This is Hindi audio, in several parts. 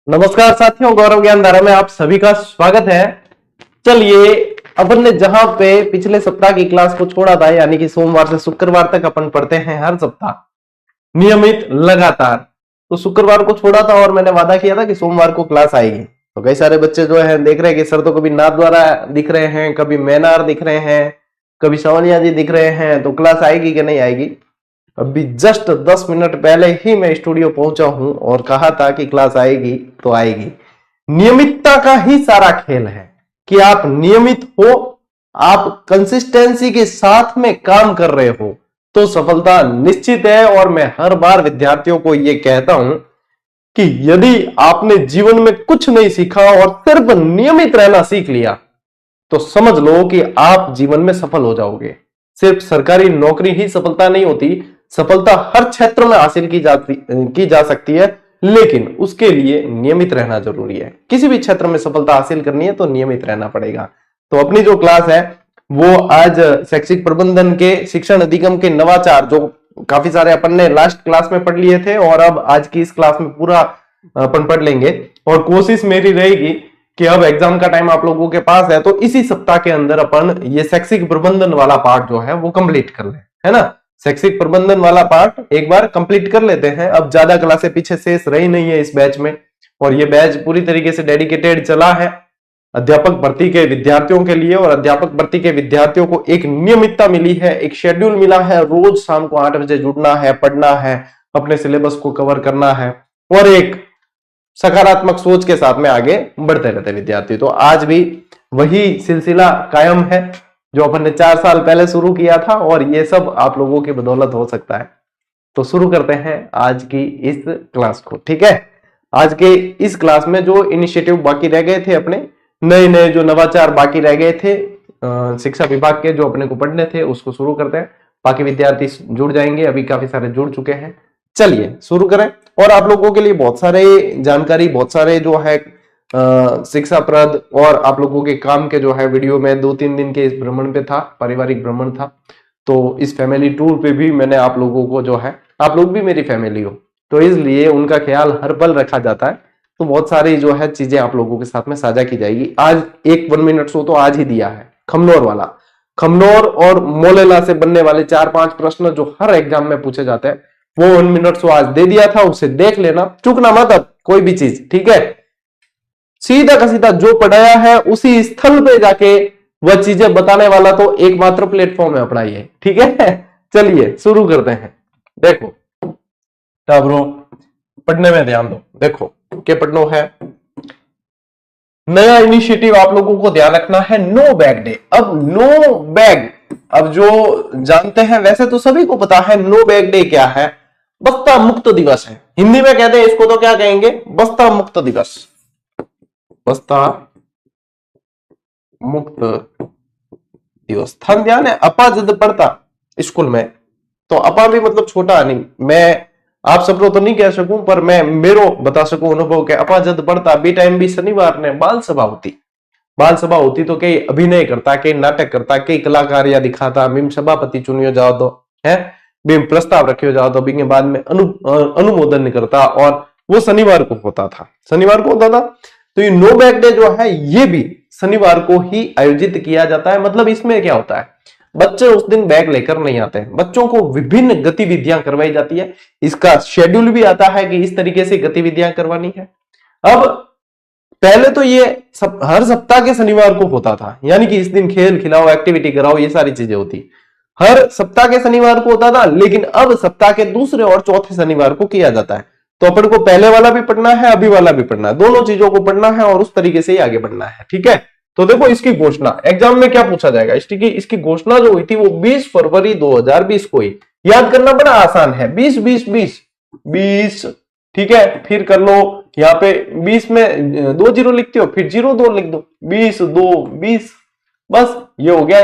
नमस्कार साथियों, गौरव ज्ञान धारा में आप सभी का स्वागत है। चलिए, अपन ने जहां पे पिछले सप्ताह की क्लास को छोड़ा था, यानी कि सोमवार से शुक्रवार तक अपन पढ़ते हैं हर सप्ताह नियमित लगातार। तो शुक्रवार को छोड़ा था और मैंने वादा किया था कि सोमवार को क्लास आएगी। तो कई सारे बच्चे जो है देख रहे हैं कि सर तो कभी नाथ द्वारा दिख रहे हैं, कभी मैनार दिख रहे हैं, कभी सवनिया जी दिख रहे हैं, तो क्लास आएगी कि नहीं आएगी। अभी जस्ट 10 मिनट पहले ही मैं स्टूडियो पहुंचा हूं और कहा था कि क्लास आएगी तो आएगी। नियमितता का ही सारा खेल है कि आप नियमित हो, आप कंसिस्टेंसी के साथ में काम कर रहे हो तो सफलता निश्चित है। और मैं हर बार विद्यार्थियों को यह कहता हूं कि यदि आपने जीवन में कुछ नहीं सीखा और सिर्फ नियमित रहना सीख लिया तो समझ लो कि आप जीवन में सफल हो जाओगे। सिर्फ सरकारी नौकरी ही सफलता नहीं होती, सफलता हर क्षेत्र में हासिल की जा सकती है, लेकिन उसके लिए नियमित रहना जरूरी है। किसी भी क्षेत्र में सफलता हासिल करनी है तो नियमित रहना पड़ेगा। तो अपनी जो क्लास है वो आज शैक्षिक प्रबंधन के शिक्षण अधिगम के नवाचार, जो काफी सारे अपन ने लास्ट क्लास में पढ़ लिए थे और अब आज की इस क्लास में पूरा अपन पढ़ लेंगे। और कोशिश मेरी रहेगी कि अब एग्जाम का टाइम आप लोगों के पास है तो इसी सप्ताह के अंदर अपन ये शैक्षिक प्रबंधन वाला पार्ट जो है वो कंप्लीट कर ले, है ना। शैक्षिक प्रबंधन वाला पार्ट एक बार कंप्लीट कर लेते हैं। अब ज्यादा क्लासें पीछे शेष रही नहीं है इस बैच में, और ये बैच पूरी तरीके से डेडिकेटेड चला है अध्यापक भर्ती के विद्यार्थियों के लिए। और अध्यापक भर्ती के विद्यार्थियों को एक नियमितता मिली है, एक शेड्यूल मिला है। रोज शाम को 8 बजे जुड़ना है, पढ़ना है, अपने सिलेबस को कवर करना है और एक सकारात्मक सोच के साथ में आगे बढ़ते रहते विद्यार्थी। तो आज भी वही सिलसिला कायम है जो अपन ने 4 साल पहले शुरू किया था, और ये सब आप लोगों की बदौलत हो सकता है। तो शुरू करते हैं आज की इस क्लास को, ठीक है। आज के इस क्लास में जो इनिशिएटिव बाकी रह गए थे, अपने नए नए जो नवाचार बाकी रह गए थे शिक्षा विभाग के, जो अपने को पढ़ने थे, उसको शुरू करते हैं। बाकी विद्यार्थी जुड़ जाएंगे, अभी काफी सारे जुड़ चुके हैं। चलिए शुरू करें। और आप लोगों के लिए बहुत सारे जानकारी, बहुत सारे जो है शिक्षाप्रद और आप लोगों के काम के जो है वीडियो में 2-3 दिन के इस भ्रमण पे था, पारिवारिक भ्रमण था। तो इस फैमिली टूर पे भी मैंने आप लोगों को जो है, आप लोग भी मेरी फैमिली हो तो इसलिए उनका ख्याल हर पल रखा जाता है। तो बहुत सारी जो है चीजें आप लोगों के साथ में साझा की जाएगी। आज एक 1 मिनट शो तो आज ही दिया है खमनोर वाला। खमनोर और मोलेला से बनने वाले 4-5 प्रश्न जो हर एग्जाम में पूछे जाते हैं, वो 1 मिनट शो आज दे दिया था, उसे देख लेना, चूकना मत अब कोई भी चीज, ठीक है। सीधा का सीधा जो पढ़ाया है उसी स्थल पे जाके वह चीजें बताने वाला तो एकमात्र प्लेटफॉर्म है अपना ये, ठीक है। चलिए शुरू करते हैं। देखो टाबरो, पढ़ने में ध्यान दो। देखो क्या पढ़ना है, नया इनिशिएटिव आप लोगों को ध्यान रखना है, नो बैग डे। अब नो बैग, अब जो जानते हैं वैसे तो सभी को पता है नो बैग डे क्या है। बस्ता मुक्त दिवस है, हिंदी में कहते हैं इसको, तो क्या कहेंगे, बस्ता मुक्त दिवस। बस्ता मुक्त दिवस। ध्यान है, अपा जद पढ़ता स्कूल में तो अपा भी मतलब छोटा नहीं, मैं आप सब लोग तो नहीं कह सकूं पर मैं मेरो बता सकूं अनुभव के। अपा जद पढ़ता बी टाइम भी शनिवार ने बाल सभा होती तो कई अभिनय करता, कई नाटक करता, कई कलाकार या दिखाता, बीम सभापति चुनियो जाओ तो है, बीम प्रस्ताव रखियो जाओ तो बीम बाद में अनुमोदन करता, और वो शनिवार को होता था। तो ये नो बैग डे जो है ये भी शनिवार को ही आयोजित किया जाता है। मतलब इसमें क्या होता है, बच्चे उस दिन बैग लेकर नहीं आते हैं, बच्चों को विभिन्न गतिविधियां करवाई जाती है। इसका शेड्यूल भी आता है कि इस तरीके से गतिविधियां करवानी है। अब पहले तो ये हर सप्ताह के शनिवार को होता था, यानी कि इस दिन खेल खिलाओ, एक्टिविटी कराओ, ये सारी चीजें होती हर सप्ताह के शनिवार को होता था। लेकिन अब सप्ताह के दूसरे और चौथे शनिवार को किया जाता है। तो अपन को पहले वाला भी पढ़ना है, अभी वाला भी पढ़ना है, दोनों चीजों को पढ़ना है और उस तरीके से ही आगे बढ़ना है, ठीक है। तो देखो इसकी घोषणा एग्जाम में क्या पूछा जाएगा, इसकी घोषणा जो हुई थी वो 20 फरवरी 2020 को ही। याद करना बड़ा आसान है, 20, ठीक है। फिर कर लो, यहाँ पे 20 में 2 जीरो लिखते हो, फिर 02 लिख दो, 20, बस ये हो गया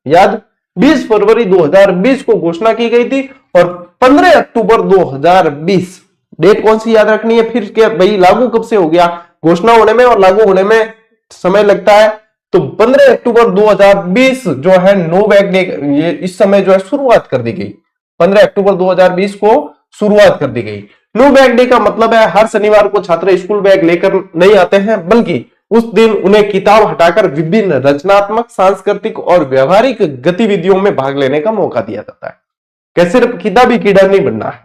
याद। 20 फरवरी 2020 को घोषणा की गई थी और 15 अक्टूबर 2020 डेट कौन सी याद रखनी है। फिर क्या भाई, लागू कब से हो गया, घोषणा होने में और लागू होने में समय लगता है। तो 15 अक्टूबर 2020 जो है नो बैग डे, ये इस समय जो है शुरुआत कर दी गई। 15 अक्टूबर 2020 को शुरुआत कर दी गई। नो बैग डे का मतलब है हर शनिवार को छात्र स्कूल बैग लेकर नहीं आते हैं, बल्कि उस दिन उन्हें किताब हटाकर विभिन्न रचनात्मक, सांस्कृतिक और व्यवहारिक गतिविधियों में भाग लेने का मौका दिया जाता है। क्या सिर्फ किताबी कीड़ा नहीं बनना है,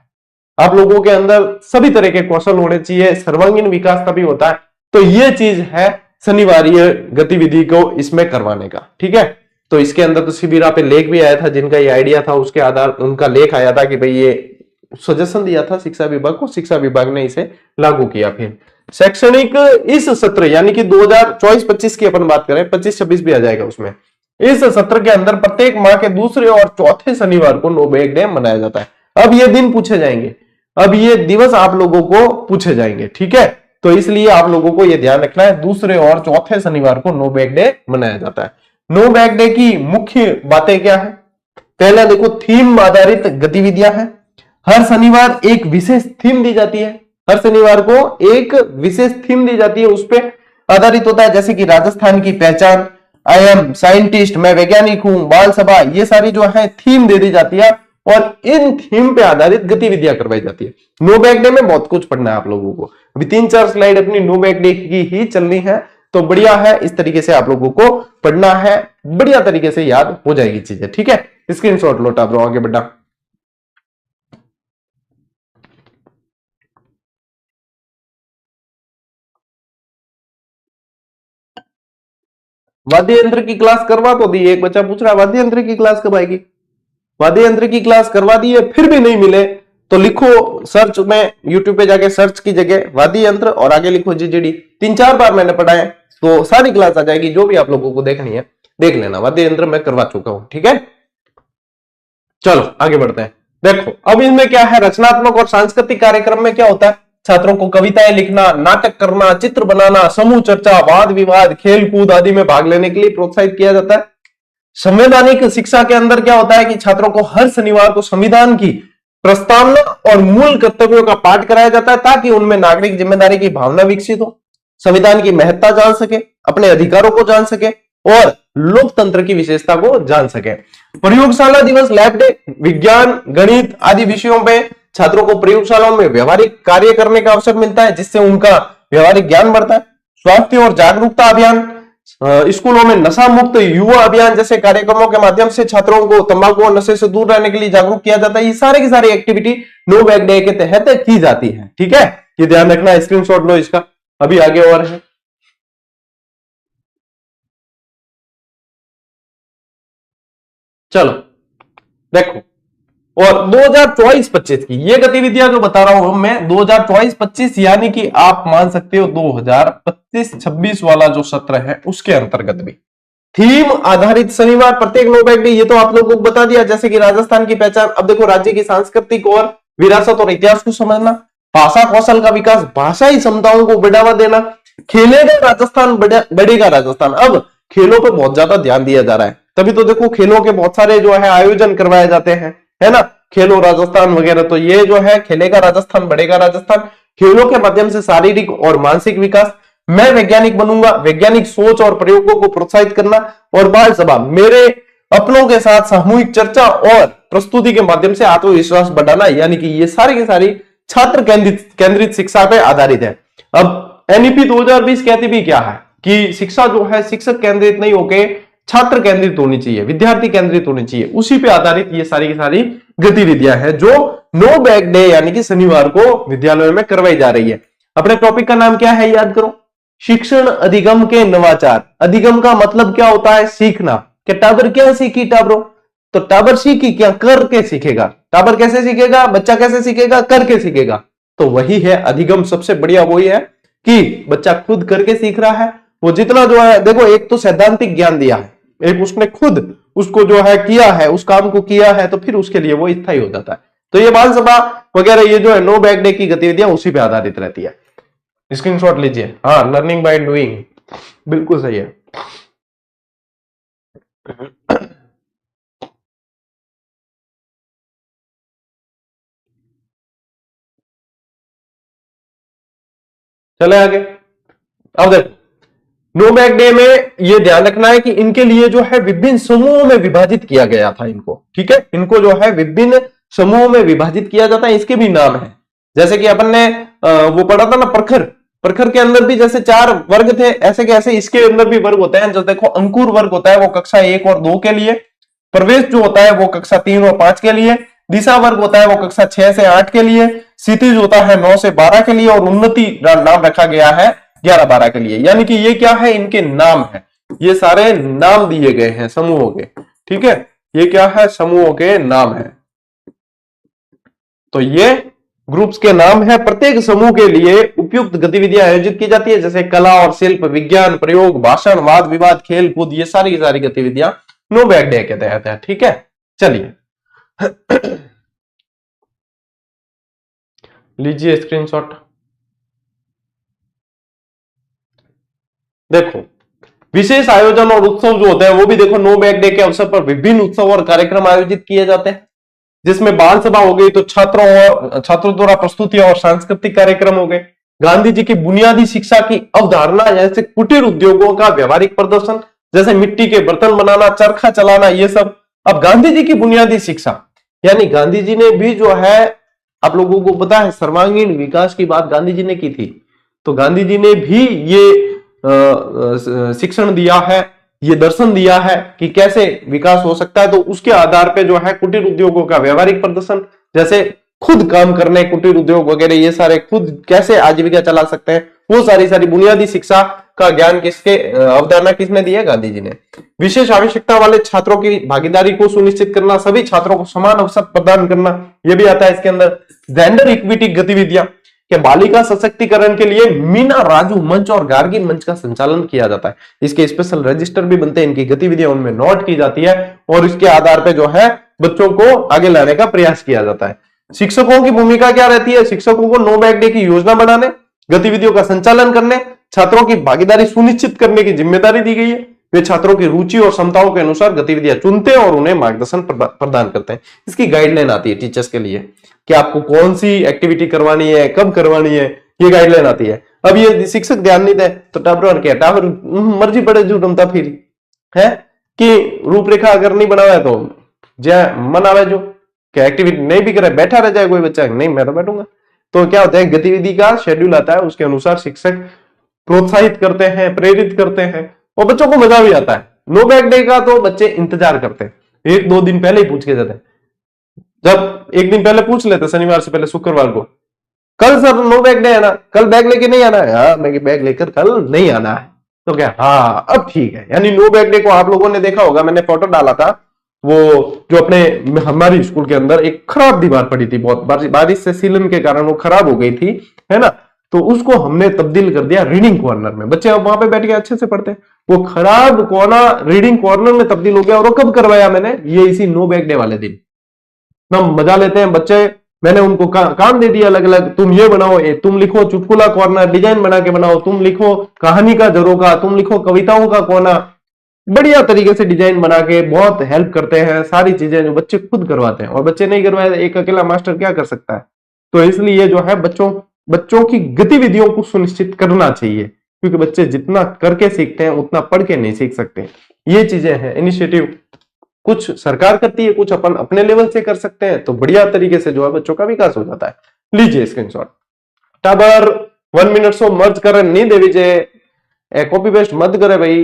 आप लोगों के अंदर सभी तरह के कौशल होने चाहिए, सर्वांगीण विकास तभी होता है। तो ये चीज है शनिवारीय गतिविधि को इसमें करवाने का, ठीक है। तो इसके अंदर तो शिविरा पे लेख भी आया था, जिनका ये आइडिया था उसके आधार उनका लेख आया था कि भाई ये सजेशन दिया था शिक्षा विभाग को, शिक्षा विभाग ने इसे लागू किया। फिर शैक्षणिक इस सत्र यानी कि 2024-25 की अपन बात करें, 25-26 भी आ जाएगा उसमें, इस सत्र के अंदर प्रत्येक माह के दूसरे और चौथे शनिवार को नो बैग डे मनाया जाता है। अब ये दिन पूछे जाएंगे, अब ये दिवस आप लोगों को पूछे जाएंगे, ठीक है। तो इसलिए आप लोगों को यह ध्यान रखना है, दूसरे और चौथे शनिवार को नो बैग डे मनाया जाता है। नो बैग डे की मुख्य बातें क्या है? पहला देखो, थीम आधारित गतिविधियां हैं। हर शनिवार एक विशेष थीम दी जाती है, हर शनिवार को एक विशेष थीम दी जाती है, उस पर आधारित होता है। जैसे कि राजस्थान की पहचान, आई एम साइंटिस्ट, मैं वैज्ञानिक हूं, बाल सभा, ये सारी जो है थीम दे दी जाती है और इन थीम पे आधारित गतिविधियां करवाई जाती है। नो बैग डे में बहुत कुछ पढ़ना है आप लोगों को, अभी 3-4 स्लाइड अपनी नो बैग डे की ही चलनी है, तो बढ़िया है, इस तरीके से आप लोगों को पढ़ना है, बढ़िया तरीके से याद हो जाएगी चीजें, ठीक है। स्क्रीनशॉट लो टाब्रो, आगे बढ़ा। वाद्य यंत्र की क्लास करवा तो दी, एक बच्चा पूछ रहा वाद्य यंत्र की क्लास कब आएगी? वाद्य यंत्र की क्लास करवा दी है, फिर भी नहीं मिले तो लिखो सर्च में, यूट्यूब पे जाके सर्च की जगह वाद्य यंत्र और आगे लिखो जीजीडी। 3-4 बार मैंने पढ़ा है, तो सारी क्लास आ जाएगी, जो भी आप लोगों को देखनी है देख लेना। वाद्य यंत्र मैं करवा चुका हूं, ठीक है। चलो आगे बढ़ते हैं। देखो अब इसमें क्या है, रचनात्मक और सांस्कृतिक कार्यक्रम में क्या होता है, छात्रों को कविताएं लिखना, नाटक करना, चित्र बनाना, समूह चर्चा, वाद विवाद, खेल कूद आदि में भाग लेने के लिए प्रोत्साहित किया जाता है। संवैधानिक शिक्षा के अंदर क्या होता है कि छात्रों को हर शनिवार को संविधान की प्रस्तावना और मूल कर्तव्यों का पाठ कराया जाता है, ताकि उनमें नागरिक जिम्मेदारी की भावना विकसित हो, संविधान की महत्ता जान सके, अपने अधिकारों को जान सके और लोकतंत्र की विशेषता को जान सके। प्रयोगशाला दिवस, लैब डे, विज्ञान, गणित आदि विषयों में छात्रों को प्रयोगशालाओं में व्यवहारिक कार्य करने का अवसर मिलता है, जिससे उनका व्यवहारिक ज्ञान बढ़ता है। स्वास्थ्य और जागरूकता अभियान, स्कूलों में नशा मुक्त युवा अभियान जैसे कार्यक्रमों के माध्यम से छात्रों को तंबाकू और नशे से दूर रहने के लिए जागरूक किया जाता है। ये सारे की सारी एक्टिविटी नो बैग डे के तहत की जाती है, ठीक है। ये ध्यान रखना, स्क्रीनशॉट लो इसका, अभी आगे और है। चलो देखो, और 2024-25 की ये गतिविधियां जो बता रहा हूं मैं, 2024-25 यानी कि आप मान सकते हो 2025-26 वाला जो सत्र है उसके अंतर्गत भी थीम आधारित शनिवार, प्रत्येक नो बैग डे, ये तो आप लोगों को बता दिया। जैसे कि राजस्थान की पहचान, अब देखो राज्य की सांस्कृतिक और विरासत और इतिहास को समझना, भाषा कौशल का विकास, भाषाई क्षमताओं को बढ़ावा देना, खेलेगा राजस्थान, बढ़ेगा राजस्थान। अब खेलों पर बहुत ज्यादा ध्यान दिया जा रहा है, तभी तो देखो खेलों के बहुत सारे जो है आयोजन करवाए जाते हैं, है ना, खेलो राजस्थान वगैरह। तो ये जो है खेलेगा राजस्थान, बढ़ेगा राजस्थान, खेलों के माध्यम से शारीरिक और मानसिक विकास, मैं वैज्ञानिक बनूंगा, वैज्ञानिक सोच और प्रयोगों को प्रोत्साहित करना, और बाल सभा, मेरे अपनों के साथ सामूहिक चर्चा और प्रस्तुति के माध्यम से आत्मविश्वास बढ़ाना। यानी कि ये सारी की सारी छात्र केंद्रित शिक्षा पे आधारित है। अब एनईपी 2020 कहती भी क्या है कि शिक्षा जो है शिक्षक केंद्रित नहीं होके छात्र केंद्रित होनी चाहिए, विद्यार्थी केंद्रित होनी चाहिए, उसी पे आधारित ये सारी की सारी गतिविधियां हैं जो नो बैग डे यानी कि शनिवार को विद्यालयों में करवाई जा रही है। अपने टॉपिक का नाम क्या है याद करो, शिक्षण अधिगम के नवाचार। अधिगम का मतलब क्या होता है, सीखना। क्या टाबर क्या सीखी टाबरो, तो टाबर सीखी क्या, करके सीखेगा। टाबर कैसे सीखेगा, बच्चा कैसे सीखेगा, करके सीखेगा। तो वही है अधिगम, सबसे बढ़िया वही है कि बच्चा खुद करके सीख रहा है। वो जितना जो है देखो, एक तो सैद्धांतिक ज्ञान दिया है, एक उसने खुद उसको जो है किया है, उस काम को किया है, तो फिर उसके लिए वो स्थायी हो जाता है। तो ये बाल सभा वगैरह ये जो है नो बैग डे की गतिविधियां उसी पे आधारित रहती है। स्क्रीनशॉट लीजिए, हाँ, लर्निंग बाय डूइंग, बिल्कुल सही है। चले आगे। अब देखो, नो बैग डे में ये ध्यान रखना है कि इनके लिए जो है विभिन्न समूहों में विभाजित किया गया था इनको, ठीक है। इनको जो है विभिन्न समूहों में विभाजित किया जाता है, इसके भी नाम है। जैसे कि अपन ने वो पढ़ा था ना प्रखर, प्रखर के अंदर भी जैसे 4 वर्ग थे, ऐसे के ऐसे इसके अंदर भी वर्ग होते हैं। जो देखो अंकुर वर्ग होता है वो कक्षा 1 और 2 के लिए, प्रवेश जो होता है वो कक्षा 3 और 5 के लिए, दिशा वर्ग होता है वो कक्षा 6 से 8 के लिए, क्षितिज होता है 9 से 12 के लिए, और उन्नति नाम रखा गया है 11-12 के लिए। यानी कि ये क्या है, इनके नाम है, ये सारे नाम दिए गए हैं समूहों के, ठीक है, ये क्या है, समूहों के नाम है। तो ये ग्रुप्स के नाम है। प्रत्येक समूह के लिए उपयुक्त गतिविधियां आयोजित की जाती है, जैसे कला और शिल्प, विज्ञान, प्रयोग, भाषण, वाद विवाद, खेल कूद, ये सारी की सारी गतिविधियां नो बैग डे के तहत है, ठीक है। चलिए लीजिए स्क्रीनशॉट। देखो विशेष आयोजन और उत्सव जो होते हैं वो भी देखो नो बैग डे के अवसर पर विभिन्न उत्सव और कार्यक्रम आयोजित किए जाते हैं, जिसमें बाल सभा हो गई, तो छात्रों द्वारा प्रस्तुतियां और सांस्कृतिक कार्यक्रम हो गए। गांधी जी की बुनियादी शिक्षा की अवधारणा, जैसे कुटीर उद्योगों का व्यवहारिक प्रदर्शन, जैसे मिट्टी के बर्तन बनाना, चरखा चलाना, ये सब। अब गांधी जी की बुनियादी शिक्षा, यानी गांधी जी ने भी जो है, आप लोगों को पता है सर्वांगीण विकास की बात गांधी जी ने की थी, तो गांधी जी ने भी ये शिक्षण दिया है, ये दर्शन दिया है कि कैसे विकास हो सकता है। तो उसके आधार पे जो है कुटीर उद्योगों का व्यवहारिक प्रदर्शन, जैसे खुद काम करने, कुटीर उद्योग वगैरह ये सारे खुद कैसे आजीविका चला सकते हैं, वो सारी सारी बुनियादी शिक्षा का ज्ञान किसके अवधारणा किसने दी है, गांधी जी ने। विशेष आवश्यकता वाले छात्रों की भागीदारी को सुनिश्चित करना, सभी छात्रों को समान अवसर प्रदान करना, यह भी आता है इसके अंदर। जेंडर इक्विटी गतिविधियां, कि बालिका सशक्तिकरण के लिए मीना राजू मंच और गार्गिन मंच का संचालन किया जाता है। इसके स्पेशल रजिस्टर भी बनते हैं, इनकी गतिविधियां उनमें नोट की जाती है, और इसके आधार पर जो है बच्चों को आगे लाने का प्रयास किया जाता है। शिक्षकों की भूमिका क्या रहती है, शिक्षकों को नो बैग डे की योजना बनाने, गतिविधियों का संचालन करने, छात्रों की भागीदारी सुनिश्चित करने की जिम्मेदारी दी गई है। वे छात्रों की रुचि और क्षमताओं के अनुसार गतिविधियां चुनते हैं और उन्हें मार्गदर्शन प्रदान करते हैं। इसकी गाइडलाइन आती है टीचर्स के लिए कि आपको कौन सी एक्टिविटी करवानी है, कब करवानी है, ये गाइडलाइन आती है। अब ये शिक्षक ध्यान नहीं दे तो टाबर क्या, टाबर मर्जी पड़े जो रमता फिर है कि रूपरेखा अगर नहीं बनावा है तो जय मन आवे, जो क्या एक्टिविटी नहीं भी करे बैठा रह जाए कोई बच्चा, नहीं मैं तो बैठूंगा। तो क्या होता है, गतिविधि का शेड्यूल आता है, उसके अनुसार शिक्षक प्रोत्साहित करते हैं, प्रेरित करते हैं, और बच्चों को मजा भी आता है। नो बैग डे का तो बच्चे इंतजार करते हैं, 1-2 दिन पहले ही पूछ के जाते हैं। जब एक दिन पहले पूछ लेते, शनिवार से पहले शुक्रवार को, कल सर नो बैग डे है ना, कल बैग लेके नहीं आना है, हाँ मैं बैग लेकर कल नहीं आना है, तो क्या हाँ अब ठीक है। यानी नो बैग डे को आप लोगों ने देखा होगा, मैंने फोटो डाला था, वो जो अपने हमारी स्कूल के अंदर एक खराब दीवार पड़ी थी, बहुत बारिश से सीलन के कारण वो खराब हो गई थी, है ना, तो उसको हमने तब्दील कर दिया रीडिंग कॉर्नर में। बच्चे अब वहां पे बैठ के अच्छे से पढ़ते हैं। वो खराब कोना रीडिंग कॉर्नर में तब्दील हो गया, और वो कब करवाया मैंने, ये इसी नो बैग डे वाले दिन। ना मजा लेते हैं बच्चे, मैंने उनको काम दे दिया अलग अलग, तुम ये बनाओ, तुम लिखो चुटकुला कॉर्नर, डिजाइन बना के बनाओ, तुम लिखो कहानी का झरोका, तुम लिखो कविताओं का कोना, बढ़िया तरीके से डिजाइन बना के बहुत हेल्प करते हैं। सारी चीजें जो बच्चे खुद करवाते हैं, और बच्चे नहीं करवाए एक अकेला मास्टर क्या कर सकता है। तो इसलिए जो है बच्चों की गतिविधियों को सुनिश्चित करना चाहिए, क्योंकि बच्चे जितना करके सीखते हैं उतना पढ़ के नहीं सीख सकते। ये चीजें हैं, इनिशिएटिव कुछ सरकार करती है, कुछ अपन अपने लेवल से कर सकते हैं, तो बढ़िया तरीके से जो है बच्चों का विकास हो जाता है। लीजिए स्क्रीनशॉट। टाबर 1 मिनट सो मर्ज कर नहीं दे विजय, कॉपी पेस्ट मत करे भाई।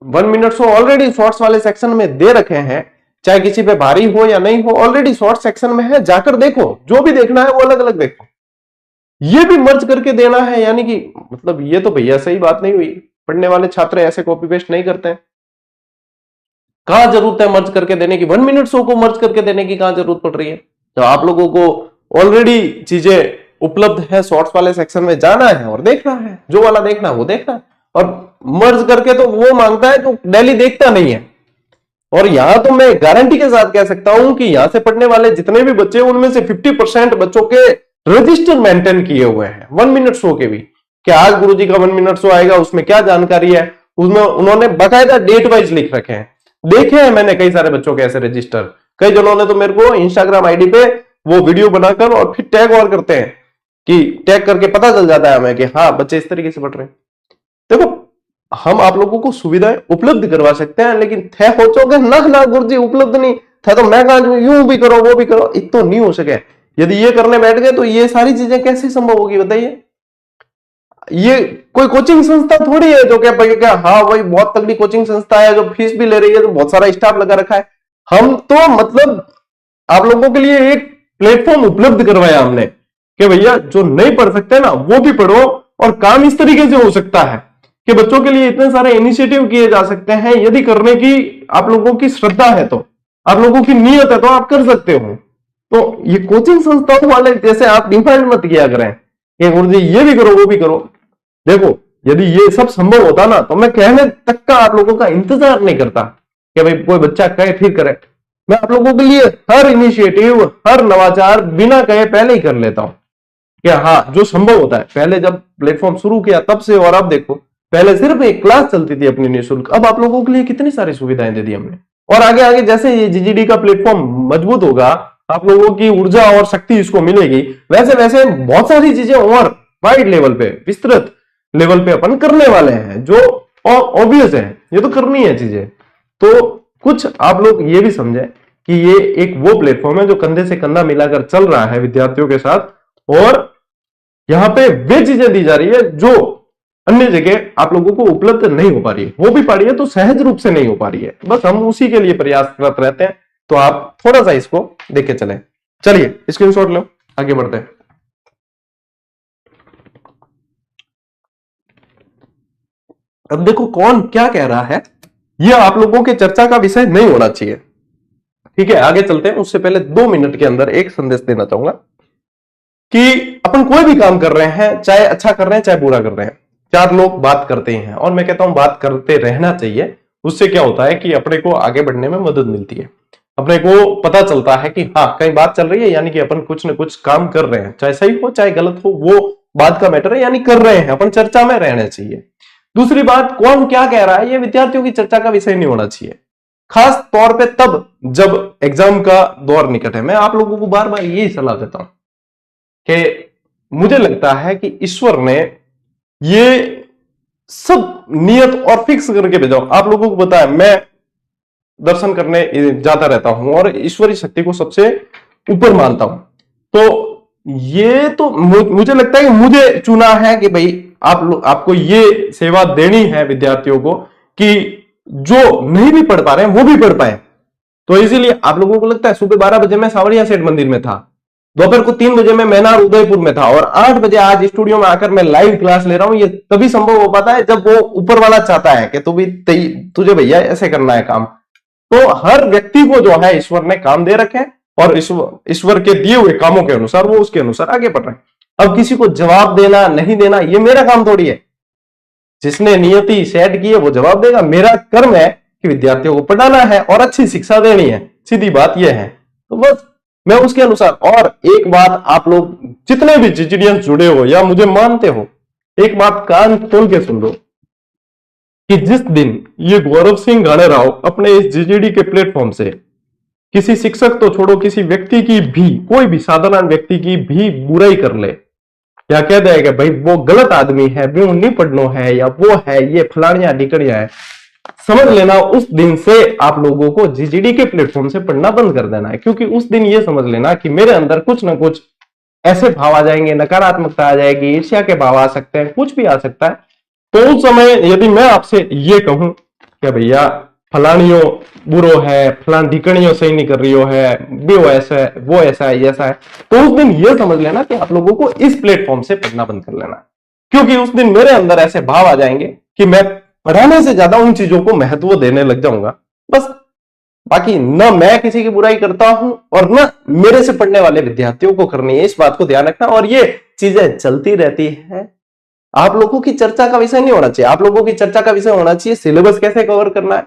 1 मिनट सो ऑलरेडी शॉर्ट्स वाले सेक्शन में दे रखे हैं, चाहे किसी पे भारी हो या नहीं हो, ऑलरेडी शॉर्ट सेक्शन में है, जाकर देखो, जो भी देखना है वो अलग अलग देखो। ये भी मर्ज करके देना है, यानी कि मतलब ये तो भैया सही बात नहीं हुई। पढ़ने वाले छात्र ऐसे कॉपी पेस्ट नहीं करते हैं। कहां जरूरत है मर्ज करके देने की, 1 मिनट शो को मर्ज करके देने की कहां जरूरत पड़ रही है। तो आप लोगों को ऑलरेडी चीजें उपलब्ध है, शॉर्ट्स वाले सेक्शन में जाना है और देखना है, जो वाला देखना है वो देखना है। और मर्ज करके तो वो मांगता है जो डेली देखता नहीं है। और यहां तो मैं गारंटी के साथ कह सकता हूं कि यहां से पढ़ने वाले जितने भी बच्चे, उनमें से 50% बच्चों के रजिस्टर मेंटेन किए हुए हैं 1 मिनट शो के भी, कि आज गुरुजी का 1 मिनट शो आएगा, उसमें क्या जानकारी है, उसमें उन्होंने बाकायदा डेट वाइज लिख रखे हैं। देखे हैं मैंने कई सारे बच्चों के ऐसे रजिस्टर। कई जनों ने तो मेरे को इंस्टाग्राम आईडी पे वो वीडियो बनाकर और फिर टैग और करते हैं, कि टैग करके पता चल जाता है हमें कि हाँ बच्चे इस तरीके से पढ़ रहे हैं। देखो हम आप लोगों को सुविधाएं उपलब्ध करवा सकते हैं, लेकिन थे हो चोगे ना गुरुजी उपलब्ध नहीं थे, तो मैं कहा यूं भी करो वो भी करो, इत तो नहीं हो सके। यदि ये करने बैठ गए तो ये सारी चीजें कैसे संभव होगी बताइए। ये कोई कोचिंग संस्था थोड़ी है जो क्या हाँ भाई बहुत तगड़ी कोचिंग संस्था है जो फीस भी ले रही है, तो बहुत सारा स्टाफ लगा रखा है। हम तो मतलब आप लोगों के लिए एक प्लेटफॉर्म उपलब्ध करवाया हमने कि भैया जो नहीं पढ़ सकते ना वो भी पढ़ो, और काम इस तरीके से हो सकता है कि बच्चों के लिए इतने सारे इनिशिएटिव किए जा सकते हैं। यदि करने की आप लोगों की श्रद्धा है, तो आप लोगों की नीयत है, तो आप कर सकते हो। तो ये कोचिंग संस्थाओं वाले जैसे आप डिमांड मत किया करें कि गुरुजी ये भी करो वो भी करो। देखो यदि ये सब संभव होता ना तो मैं कहने तक का आप लोगों का इंतजार नहीं करता कि भाई कोई बच्चा कहे फिर करे। मैं आप लोगों के लिए हर इनिशिएटिव, हर नवाचार बिना कहे पहले ही कर लेता हूं कि हाँ जो संभव होता है। पहले जब प्लेटफॉर्म शुरू किया तब से, और अब देखो, पहले सिर्फ एक क्लास चलती थी अपनी निःशुल्क, अब आप लोगों के लिए कितनी सारी सुविधाएं दे दी हमने। और आगे आगे जैसे ये जीजीडी का प्लेटफॉर्म मजबूत होगा, आप लोगों की ऊर्जा और शक्ति इसको मिलेगी, वैसे वैसे बहुत सारी चीजें और वाइड लेवल पे, विस्तृत लेवल पे अपन करने वाले हैं, जो ऑब्वियस है, ये तो करनी है चीजें। तो कुछ आप लोग ये भी समझे कि ये एक वो प्लेटफॉर्म है जो कंधे से कंधा मिलाकर चल रहा है विद्यार्थियों के साथ, और यहां पे वे चीजें दी जा रही है जो अन्य जगह आप लोगों को उपलब्ध नहीं हो पा रही है। हो भी पा रही है तो सहज रूप से नहीं हो पा रही है, बस हम उसी के लिए प्रयासरत रहते हैं। तो आप थोड़ा सा इसको देख के चलें। चलिए स्क्रीनशॉट लो, आगे बढ़ते हैं। अब देखो कौन क्या कह रहा है, यह आप लोगों के चर्चा का विषय नहीं होना चाहिए। ठीक है, आगे चलते हैं। उससे पहले 2 मिनट के अंदर एक संदेश देना चाहूंगा कि अपन कोई भी काम कर रहे हैं, चाहे अच्छा कर रहे हैं चाहे बुरा कर रहे हैं, 4 लोग बात करते हैं, और मैं कहता हूं बात करते रहना चाहिए। उससे क्या होता है कि अपने को आगे बढ़ने में मदद मिलती है, अपने को पता चलता है कि हाँ कहीं बात चल रही है, यानी कि अपन कुछ न कुछ काम कर रहे हैं, चाहे सही हो चाहे गलत हो, वो बात का मैटर है, यानी कर रहे हैं, अपन चर्चा में रहना चाहिए। दूसरी बात, कौन क्या कह रहा है ये विद्यार्थियों की चर्चा का विषय नहीं होना चाहिए, खास तौर पे तब जब एग्जाम का दौर निकट है। मैं आप लोगों को बार बार यही सलाह देता हूं कि मुझे लगता है कि ईश्वर ने ये सब नियत और फिक्स करके भेजा। आप लोगों को पता है मैं दर्शन करने जाता रहता हूं और ईश्वरीय शक्ति को सबसे ऊपर मानता हूं। तो ये तो मुझे लगता है कि मुझे चुना है कि भाई आपको ये सेवा देनी है विद्यार्थियों को कि जो नहीं भी पढ़ पा रहे हैं वो भी पढ़ पाए। तो इसीलिए आप लोगों को लगता है सुबह 12 बजे मैं सांवरिया सेठ मंदिर में था, दोपहर को 3 बजे मैं मैनार उदयपुर में था, और 8 बजे आज स्टूडियो में आकर मैं लाइव क्लास ले रहा हूं। ये तभी संभव हो पाता है जब वो ऊपर वाला चाहता है कि तुझे भैया ऐसे करना है काम। तो हर व्यक्ति को जो है ईश्वर ने काम दे रखे हैं, और ईश्वर के दिए हुए कामों के अनुसार वो उसके अनुसार आगे बढ़ रहे हैं। अब किसी को जवाब देना नहीं देना ये मेरा काम थोड़ी है, जिसने नियति सेट की है वो जवाब देगा। मेरा कर्म है कि विद्यार्थियों को पढ़ाना है और अच्छी शिक्षा देनी है, सीधी बात यह है। तो बस मैं उसके अनुसार। और एक बात, आप लोग जितने भी जीजीडियंस जुड़े हो या मुझे मानते हो, एक बात कान खोल के सुन लो कि जिस दिन ये गौरव सिंह घाणेराव अपने इस जीजीडी के प्लेटफॉर्म से किसी शिक्षक तो छोड़ो, किसी व्यक्ति की भी, कोई भी साधारण व्यक्ति की भी बुराई कर ले, या कह देगा भाई वो गलत आदमी है, वो नहीं पढ़नो है, या वो है ये फलानिया ढिकड़िया है, समझ लेना उस दिन से आप लोगों को जीजीडी के प्लेटफॉर्म से पढ़ना बंद कर देना है। क्योंकि उस दिन ये समझ लेना कि मेरे अंदर कुछ ना कुछ ऐसे भाव आ जाएंगे, नकारात्मकता आ जाएगी, ईर्ष्या के भाव आ सकते हैं, कुछ भी आ सकता है। तो उस समय यदि मैं आपसे ये कहूं कि भैया फलानियों बुरो है, फलान ढिकड़ियों सही नहीं कर रही हो है, वो ऐसा है, वो ऐसा है, ऐसा है, तो उस दिन ये समझ लेना कि आप लोगों को इस प्लेटफॉर्म से पढ़ना बंद कर लेना है। क्योंकि उस दिन मेरे अंदर ऐसे भाव आ जाएंगे कि मैं पढ़ाने से ज्यादा उन चीजों को महत्व देने लग जाऊंगा। बस बाकी न मैं किसी की बुराई करता हूं और न मेरे से पढ़ने वाले विद्यार्थियों को करनी है, इस बात को ध्यान रखना। और ये चीजें चलती रहती है, आप लोगों की चर्चा का विषय नहीं होना चाहिए। आप लोगों की चर्चा का विषय होना चाहिए सिलेबस कैसे कवर करना है,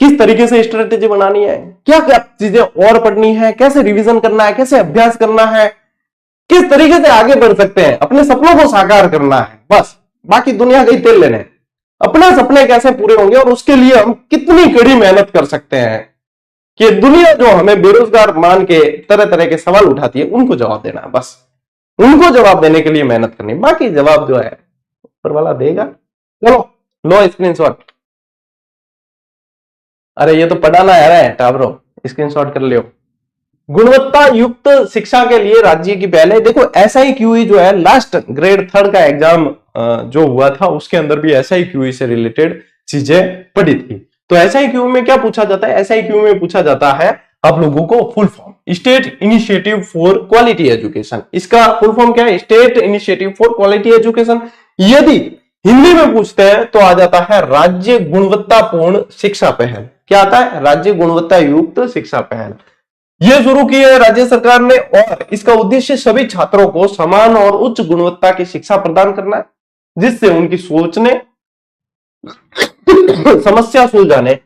किस तरीके से स्ट्रेटेजी बनानी है, क्या क्या चीजें और पढ़नी है, कैसे रिवीजन करना है, कैसे अभ्यास करना है, किस तरीके से आगे बढ़ सकते हैं, अपने सपनों को साकार करना है। बस बाकी दुनिया के तेल लेने, अपने सपने कैसे पूरे होंगे और उसके लिए हम कितनी कड़ी मेहनत कर सकते हैं कि दुनिया जो हमें बेरोजगार मान के तरह तरह के सवाल उठाती है उनको जवाब देना है। बस उनको जवाब देने के लिए मेहनत करनी, बाकी जवाब जो है ऊपर वाला देगा। चलो लो स्क्रीनशॉट। अरे ये तो पढ़ाना है टावरो, स्क्रीनशॉट कर लियो। गुणवत्ता युक्त शिक्षा के लिए राज्य की पहल है। देखो SIQE जो है लास्ट ग्रेड 3 का एग्जाम जो हुआ था उसके अंदर भी SIQE से रिलेटेड चीजें पढ़ी थी। तो SIQE में क्या पूछा जाता है? SIQE में पूछा जाता है आप लोगों को full form state initiative for quality education. इसका फुल फॉर्म क्या है? State initiative for quality education. यदि हिंदी में पूछते हैं तो आ जाता है राज्य गुणवत्तापूर्ण शिक्षा पहल। क्या आता है? राज्य गुणवत्ता युक्त शिक्षा पहल। यह शुरू की है राज्य सरकार ने और इसका उद्देश्य सभी छात्रों को समान और उच्च गुणवत्ता की शिक्षा प्रदान करना है, जिससे उनकी सोचने, समस्या सुलझाने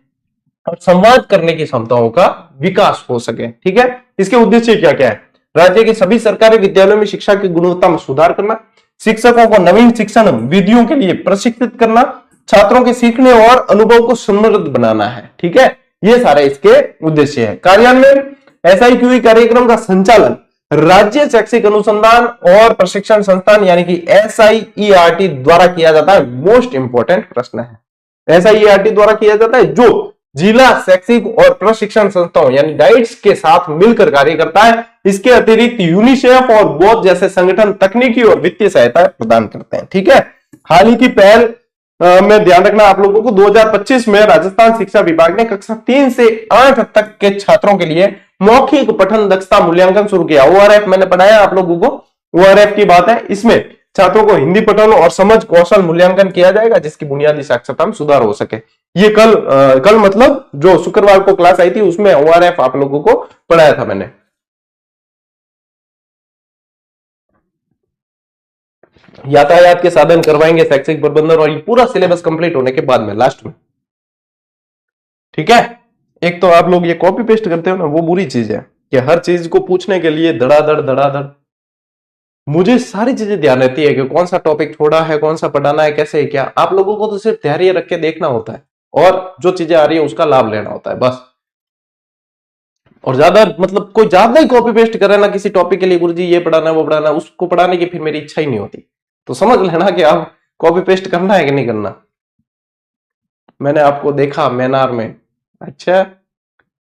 और संवाद करने की क्षमताओं का विकास हो सके। ठीक है, इसके उद्देश्य क्या क्या है? राज्य के सभी सरकारी विद्यालयों में शिक्षा की गुणवत्ता में सुधार करना, शिक्षकों को नवीन शिक्षण विधियों के लिए प्रशिक्षित करना, छात्रों के सीखने और अनुभव को समृद्ध बनाना है। ठीक है, ये सारे इसके उद्देश्य है। कार्यान्वयन SIQE कार्यक्रम का संचालन राज्य शैक्षिक अनुसंधान और प्रशिक्षण संस्थान यानी कि SIERT द्वारा किया जाता है। मोस्ट इंपोर्टेंट प्रश्न है। SIERT द्वारा किया जाता है जो जिला शैक्षिक और प्रशिक्षण संस्थाओं यानी डाइट्स के साथ मिलकर कार्य करता है। इसके अतिरिक्त यूनिसेफ और बोध जैसे संगठन तकनीकी और वित्तीय सहायता प्रदान करते हैं। ठीक है, हाल ही की पहल में ध्यान रखना आप लोगों को 2025 में राजस्थान शिक्षा विभाग ने कक्षा 3 से 8 तक के छात्रों के लिए मौखिक पठन दक्षता मूल्यांकन शुरू किया। ORF मैंने पढ़ाया आप लोगों को, ORF की बात है। इसमें छात्रों को हिंदी पठन और समझ कौशल मूल्यांकन किया जाएगा जिसकी बुनियादी साक्षरता में सुधार हो सके। ये कल मतलब जो शुक्रवार को क्लास आई थी उसमें ORF आप लोगों को पढ़ाया था मैंने। यातायात के साधन करवाएंगे शैक्षिक प्रबंधन और ये पूरा सिलेबस कंप्लीट होने के बाद में लास्ट में। ठीक है, एक तो आप लोग ये कॉपी पेस्ट करते हो ना, वो बुरी चीज है कि हर चीज को पूछने के लिए धड़ाधड़ मुझे सारी चीजें ध्यान रहती है कि कौन सा टॉपिक छोड़ा है, कौन सा पढ़ाना है, कैसे है क्या। आप लोगों को तो सिर्फ धैर्य रख के देखना होता है और जो चीजें आ रही है उसका लाभ लेना होता है बस। और ज्यादा मतलब कोई ज्यादा ही कॉपी पेस्ट करे ना किसी टॉपिक के लिए, गुरुजी ये पढ़ाना वो पढ़ाना, उसको पढ़ाने की फिर मेरी इच्छा ही नहीं होती। तो समझ लेना कि आप कॉपी पेस्ट करना है कि नहीं करना। मैंने आपको देखा मैनार में, अच्छा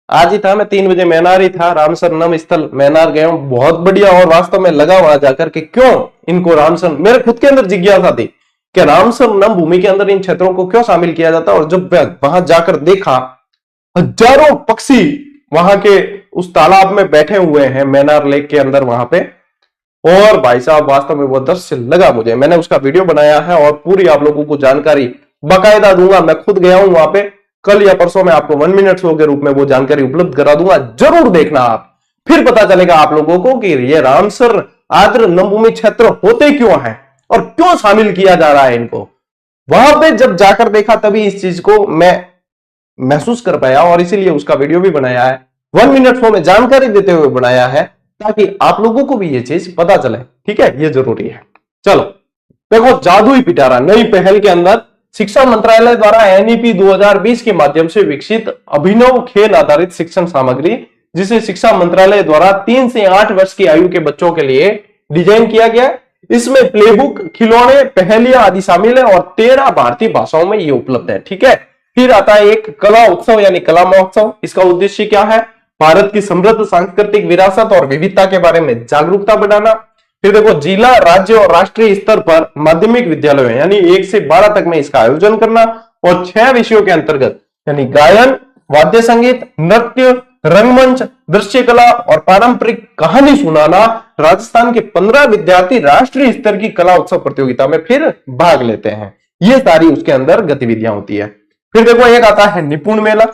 आज ही था, मैं 3 बजे मैनार ही था, रामसर नम स्थल मैनार गया हूं, बहुत बढ़िया। और वास्तव में लगा वहां जाकर के क्यों इनको रामसर, मेरे खुद के अंदर जिज्ञासा थी कि रामसर नम भूमि के अंदर इन क्षेत्रों को क्यों शामिल किया जाता है। और जब वहां जाकर देखा हजारों पक्षी वहां के उस तालाब में बैठे हुए हैं मैनार लेक के अंदर वहां पे, और भाई साहब वास्तव में वो दृश्य लगा मुझे। मैंने उसका वीडियो बनाया है और पूरी आप लोगों को जानकारी बाकायदा दूंगा। मैं खुद गया हूं वहां पे, कल या परसों में आपको 1 मिनट शो के रूप में वो जानकारी उपलब्ध करा दूंगा, जरूर देखना आप। फिर पता चलेगा आप लोगों को कि ये रामसर आर्द्र नमभूमि क्षेत्र होते क्यों हैं और क्यों शामिल किया जा रहा है इनको। वहां पे जब जाकर देखा तभी इस चीज को मैं महसूस कर पाया और इसीलिए उसका वीडियो भी बनाया है। 1 मिनट शो में जानकारी देते हुए बनाया है ताकि आप लोगों को भी ये चीज पता चले। ठीक है, ये जरूरी है। चलो देखो, जादुई पिटारा नई पहल के अंदर शिक्षा मंत्रालय द्वारा NEP 2020 के माध्यम से विकसित अभिनव खेल आधारित शिक्षण सामग्री, जिसे शिक्षा मंत्रालय द्वारा 3 से 8 वर्ष की आयु के बच्चों के लिए डिजाइन किया गया। इसमें प्लेबुक, खिलौने, पहेलियां आदि शामिल है और 13 भारतीय भाषाओं में ये उपलब्ध है। ठीक है, फिर आता है एक कला उत्सव यानी कला महोत्सव। इसका उद्देश्य क्या है? भारत की समृद्ध सांस्कृतिक विरासत और विविधता के बारे में जागरूकता बढ़ाना। फिर देखो, जिला, राज्य और राष्ट्रीय स्तर पर माध्यमिक विद्यालयों यानी 1 से 12 तक में इसका आयोजन करना और 6 विषयों के अंतर्गत यानी गायन, वाद्य संगीत, नृत्य, रंगमंच, दृश्य कला और पारंपरिक कहानी सुनाना। राजस्थान के 15 विद्यार्थी राष्ट्रीय स्तर की कला उत्सव प्रतियोगिता में फिर भाग लेते हैं। ये सारी उसके अंदर गतिविधियां होती है। फिर देखो, एक आता है निपुण मेला,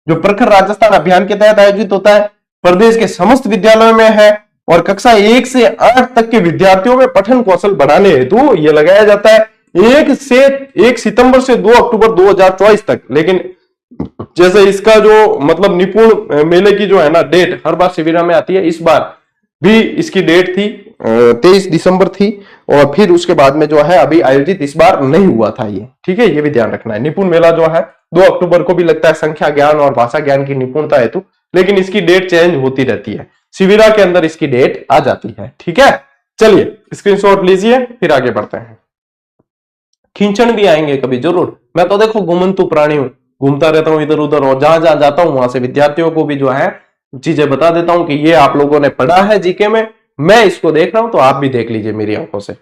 जो प्रखर राजस्थान अभियान के तहत आयोजित होता है। प्रदेश के समस्त विद्यालयों में है और कक्षा 1 से 8 तक के विद्यार्थियों में पठन कौशल बढ़ाने हेतु यह लगाया जाता है 1 सितंबर से 2 अक्टूबर 2024 तक। लेकिन जैसे इसका जो मतलब निपुण मेले की जो है ना डेट हर बार शिविर में आती है, इस बार भी इसकी डेट थी 23 दिसंबर थी और फिर उसके बाद में जो है अभी आयोजित इस बार नहीं हुआ था ये। ठीक है, ये भी ध्यान रखना है। निपुण मेला जो है 2 अक्टूबर को भी लगता है संख्या ज्ञान और भाषा ज्ञान की निपुणता हेतु, लेकिन इसकी डेट चेंज होती रहती है। शिविरा के अंदर इसकी डेट आ जाती है। ठीक है, चलिए स्क्रीनशॉट लीजिए फिर आगे बढ़ते हैं। खींचन भी आएंगे कभी जरूर। मैं तो देखो घुमंतु प्राणी हूं, घूमता रहता हूं इधर उधर और जहां जहां जाता हूं वहां से विद्यार्थियों को भी जो है चीजें बता देता हूं कि ये आप लोगों ने पढ़ा है जीके में, मैं इसको देख रहा हूं तो आप भी देख लीजिए मेरी आंखों से।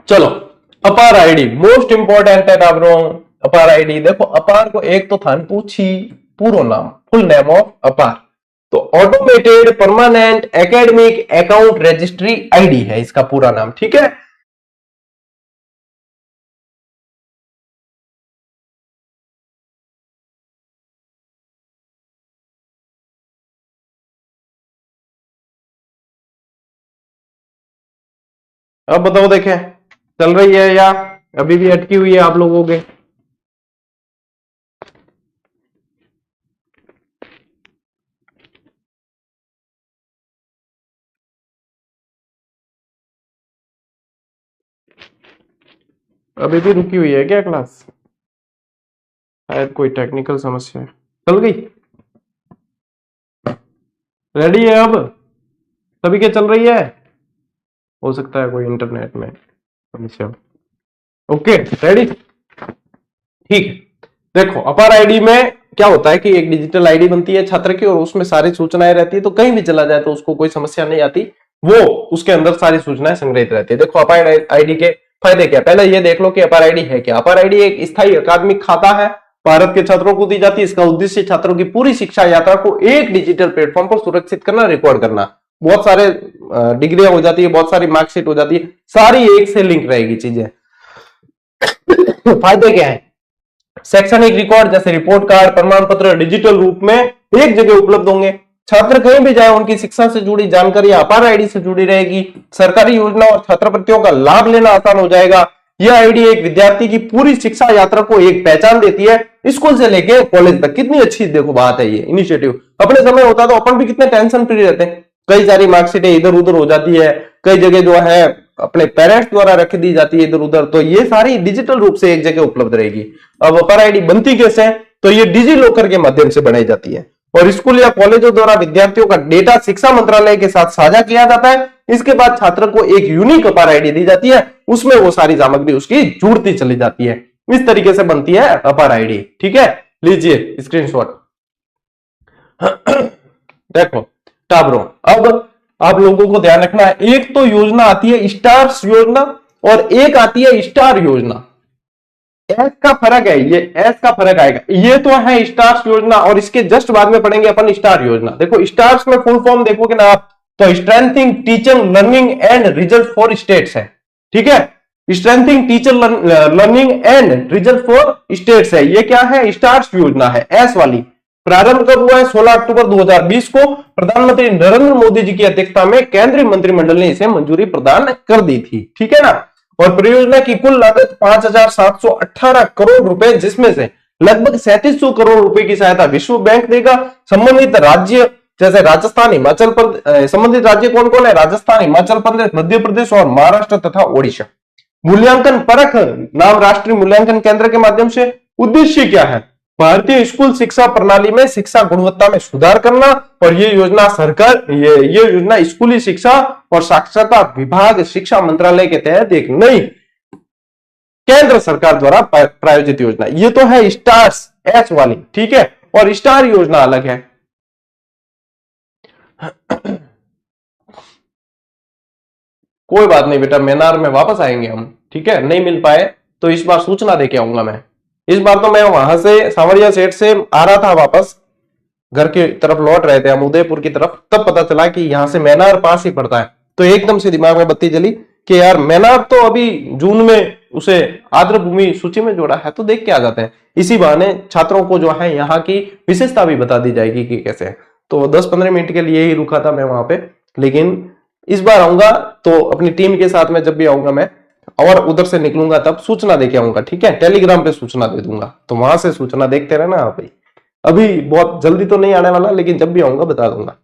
चलो, अपार आईडी मोस्ट इंपॉर्टेंट है टाबरों। अपार आईडी देखो, अपार को एक तो थान पूछी पूरा नाम, फुल नेम ऑफ अपार, तो automated permanent academic account registry ID है इसका पूरा नाम, ठीक है। अब बताओ, देखें चल रही है या अभी भी अटकी हुई है आप लोगों के? अभी भी रुकी हुई है क्या क्लास? शायद कोई टेक्निकल समस्या है, चल गई, रेडी है अब सभी के, चल रही है? हो सकता है कोई इंटरनेट में समस्या। ओके रेडी, ठीक है। देखो, अपार आईडी में क्या होता है कि एक डिजिटल आईडी बनती है छात्र की और उसमें सारी सूचनाएं रहती है, तो कहीं भी चला जाए तो उसको कोई समस्या नहीं आती, वो उसके अंदर सारी सूचनाएं संग्रहित रहती है। देखो, अपार आईडी के फायदे क्या, पहले ये देख लो कि अपार आईडी है क्या। अपार आईडी एक स्थायी अकादमिक खाता है, भारत के छात्रों को दी जाती है। इसका उद्देश्य छात्रों की पूरी शिक्षा यात्रा को एक डिजिटल प्लेटफॉर्म पर सुरक्षित करना, रिकॉर्ड करना। बहुत सारे डिग्रियां हो जाती है, बहुत सारी मार्कशीट हो जाती है, सारी एक से लिंक रहेगी चीजें। फायदे क्या है? शैक्षणिक रिकॉर्ड जैसे रिपोर्ट कार्ड, प्रमाण पत्र डिजिटल रूप में एक जगह उपलब्ध होंगे। छात्र कहीं भी जाए उनकी शिक्षा से जुड़ी जानकारी अपार आईडी से जुड़ी रहेगी। सरकारी योजना और छात्रवृत्तियों का लाभ लेना आसान हो जाएगा। यह आईडी एक विद्यार्थी की पूरी शिक्षा यात्रा को एक पहचान देती है, स्कूल से लेके कॉलेज तक। कितनी अच्छी देखो बात है ये इनिशिएटिव। अपने समय होता तो अपन भी कितने टेंशन फ्री रहते हैं, कई सारी मार्कशीटें इधर उधर हो जाती है, कई जगह जो है अपने पेरेंट्स द्वारा रख दी जाती है इधर उधर, तो ये सारी डिजिटल रूप से एक जगह उपलब्ध रहेगी। अब अपार आईडी बनती कैसे है, तो ये डिजी लॉकर के माध्यम से बनाई जाती है और स्कूल या कॉलेजों द्वारा विद्यार्थियों का डेटा शिक्षा मंत्रालय के साथ साझा किया जाता है। इसके बाद छात्र को एक यूनिक अपार आईडी दी जाती है, उसमें वो सारी सामग्री उसकी जुड़ती चली जाती है। इस तरीके से बनती है अपार आईडी, ठीक है। लीजिए स्क्रीनशॉट। देखो टाबरों, अब आप लोगों को ध्यान रखना है, एक तो योजना आती है स्टार्स योजना और एक आती है स्टार योजना। एस का फर्क है, ये एस का फर्क आएगा। ये तो है स्टार्स योजना और इसके जस्ट बाद में पढ़ेंगे अपन स्टार योजना। देखो स्टार्स में फुल फॉर्म देखोगे ना आप, तो strengthening teacher learning and result for states है, ठीक है। Strengthening teacher learning and result for states है, ये क्या है? स्टार्स योजना है, एस वाली। प्रारंभ कब हुआ है? 16 अक्टूबर 2020 को प्रधानमंत्री नरेंद्र मोदी जी की अध्यक्षता में केंद्रीय मंत्रिमंडल ने इसे मंजूरी प्रदान कर दी थी, ठीक है ना। और परियोजना की कुल लागत 5,718 करोड़ रुपए, जिसमें से लगभग 3700 करोड़ रुपए की सहायता विश्व बैंक देगा। संबंधित राज्य जैसे राजस्थान, हिमाचल प्रदेश, संबंधित राज्य कौन कौन है? राजस्थान, हिमाचल प्रदेश, मध्य प्रदेश और महाराष्ट्र तथा ओडिशा। मूल्यांकन परख नाम राष्ट्रीय मूल्यांकन केंद्र के माध्यम से। उद्देश्य क्या है? भारतीय स्कूल शिक्षा प्रणाली में शिक्षा गुणवत्ता में सुधार करना। और ये योजना सरकार ये योजना स्कूली शिक्षा और साक्षरता विभाग शिक्षा मंत्रालय के तहत एक नई केंद्र सरकार द्वारा प्रायोजित योजना। ये तो है स्टार्स एच वाली, ठीक है, और स्टार योजना अलग है। कोई बात नहीं बेटा, मैनार में वापस आएंगे हम, ठीक है। नहीं मिल पाए तो इस बार सूचना देके आऊंगा मैं। इस बार तो मैं वहां से सांवरिया सेठ से आ रहा था, वापस घर की तरफ लौट रहे थे हम उदयपुर की तरफ, तब पता चला कि यहां से मैनार पास ही पड़ता है। तो एकदम से दिमाग में बत्ती जली कि यार मैनार तो अभी जून में उसे आर्द्र भूमि सूची में जोड़ा है, तो देख के आ जाते हैं। इसी बहाने छात्रों को जो है यहाँ की विशेषता भी बता दी जाएगी कि कैसे है। तो 10-15 मिनट के लिए ही रुका था मैं वहां पे, लेकिन इस बार आऊंगा तो अपनी टीम के साथ में जब भी आऊंगा मैं और उधर से निकलूंगा तब सूचना देके आऊंगा, ठीक है। टेलीग्राम पे सूचना दे दूंगा, तो वहां से सूचना देखते रहना आप ही। अभी बहुत जल्दी तो नहीं आने वाला, लेकिन जब भी आऊंगा बता दूंगा।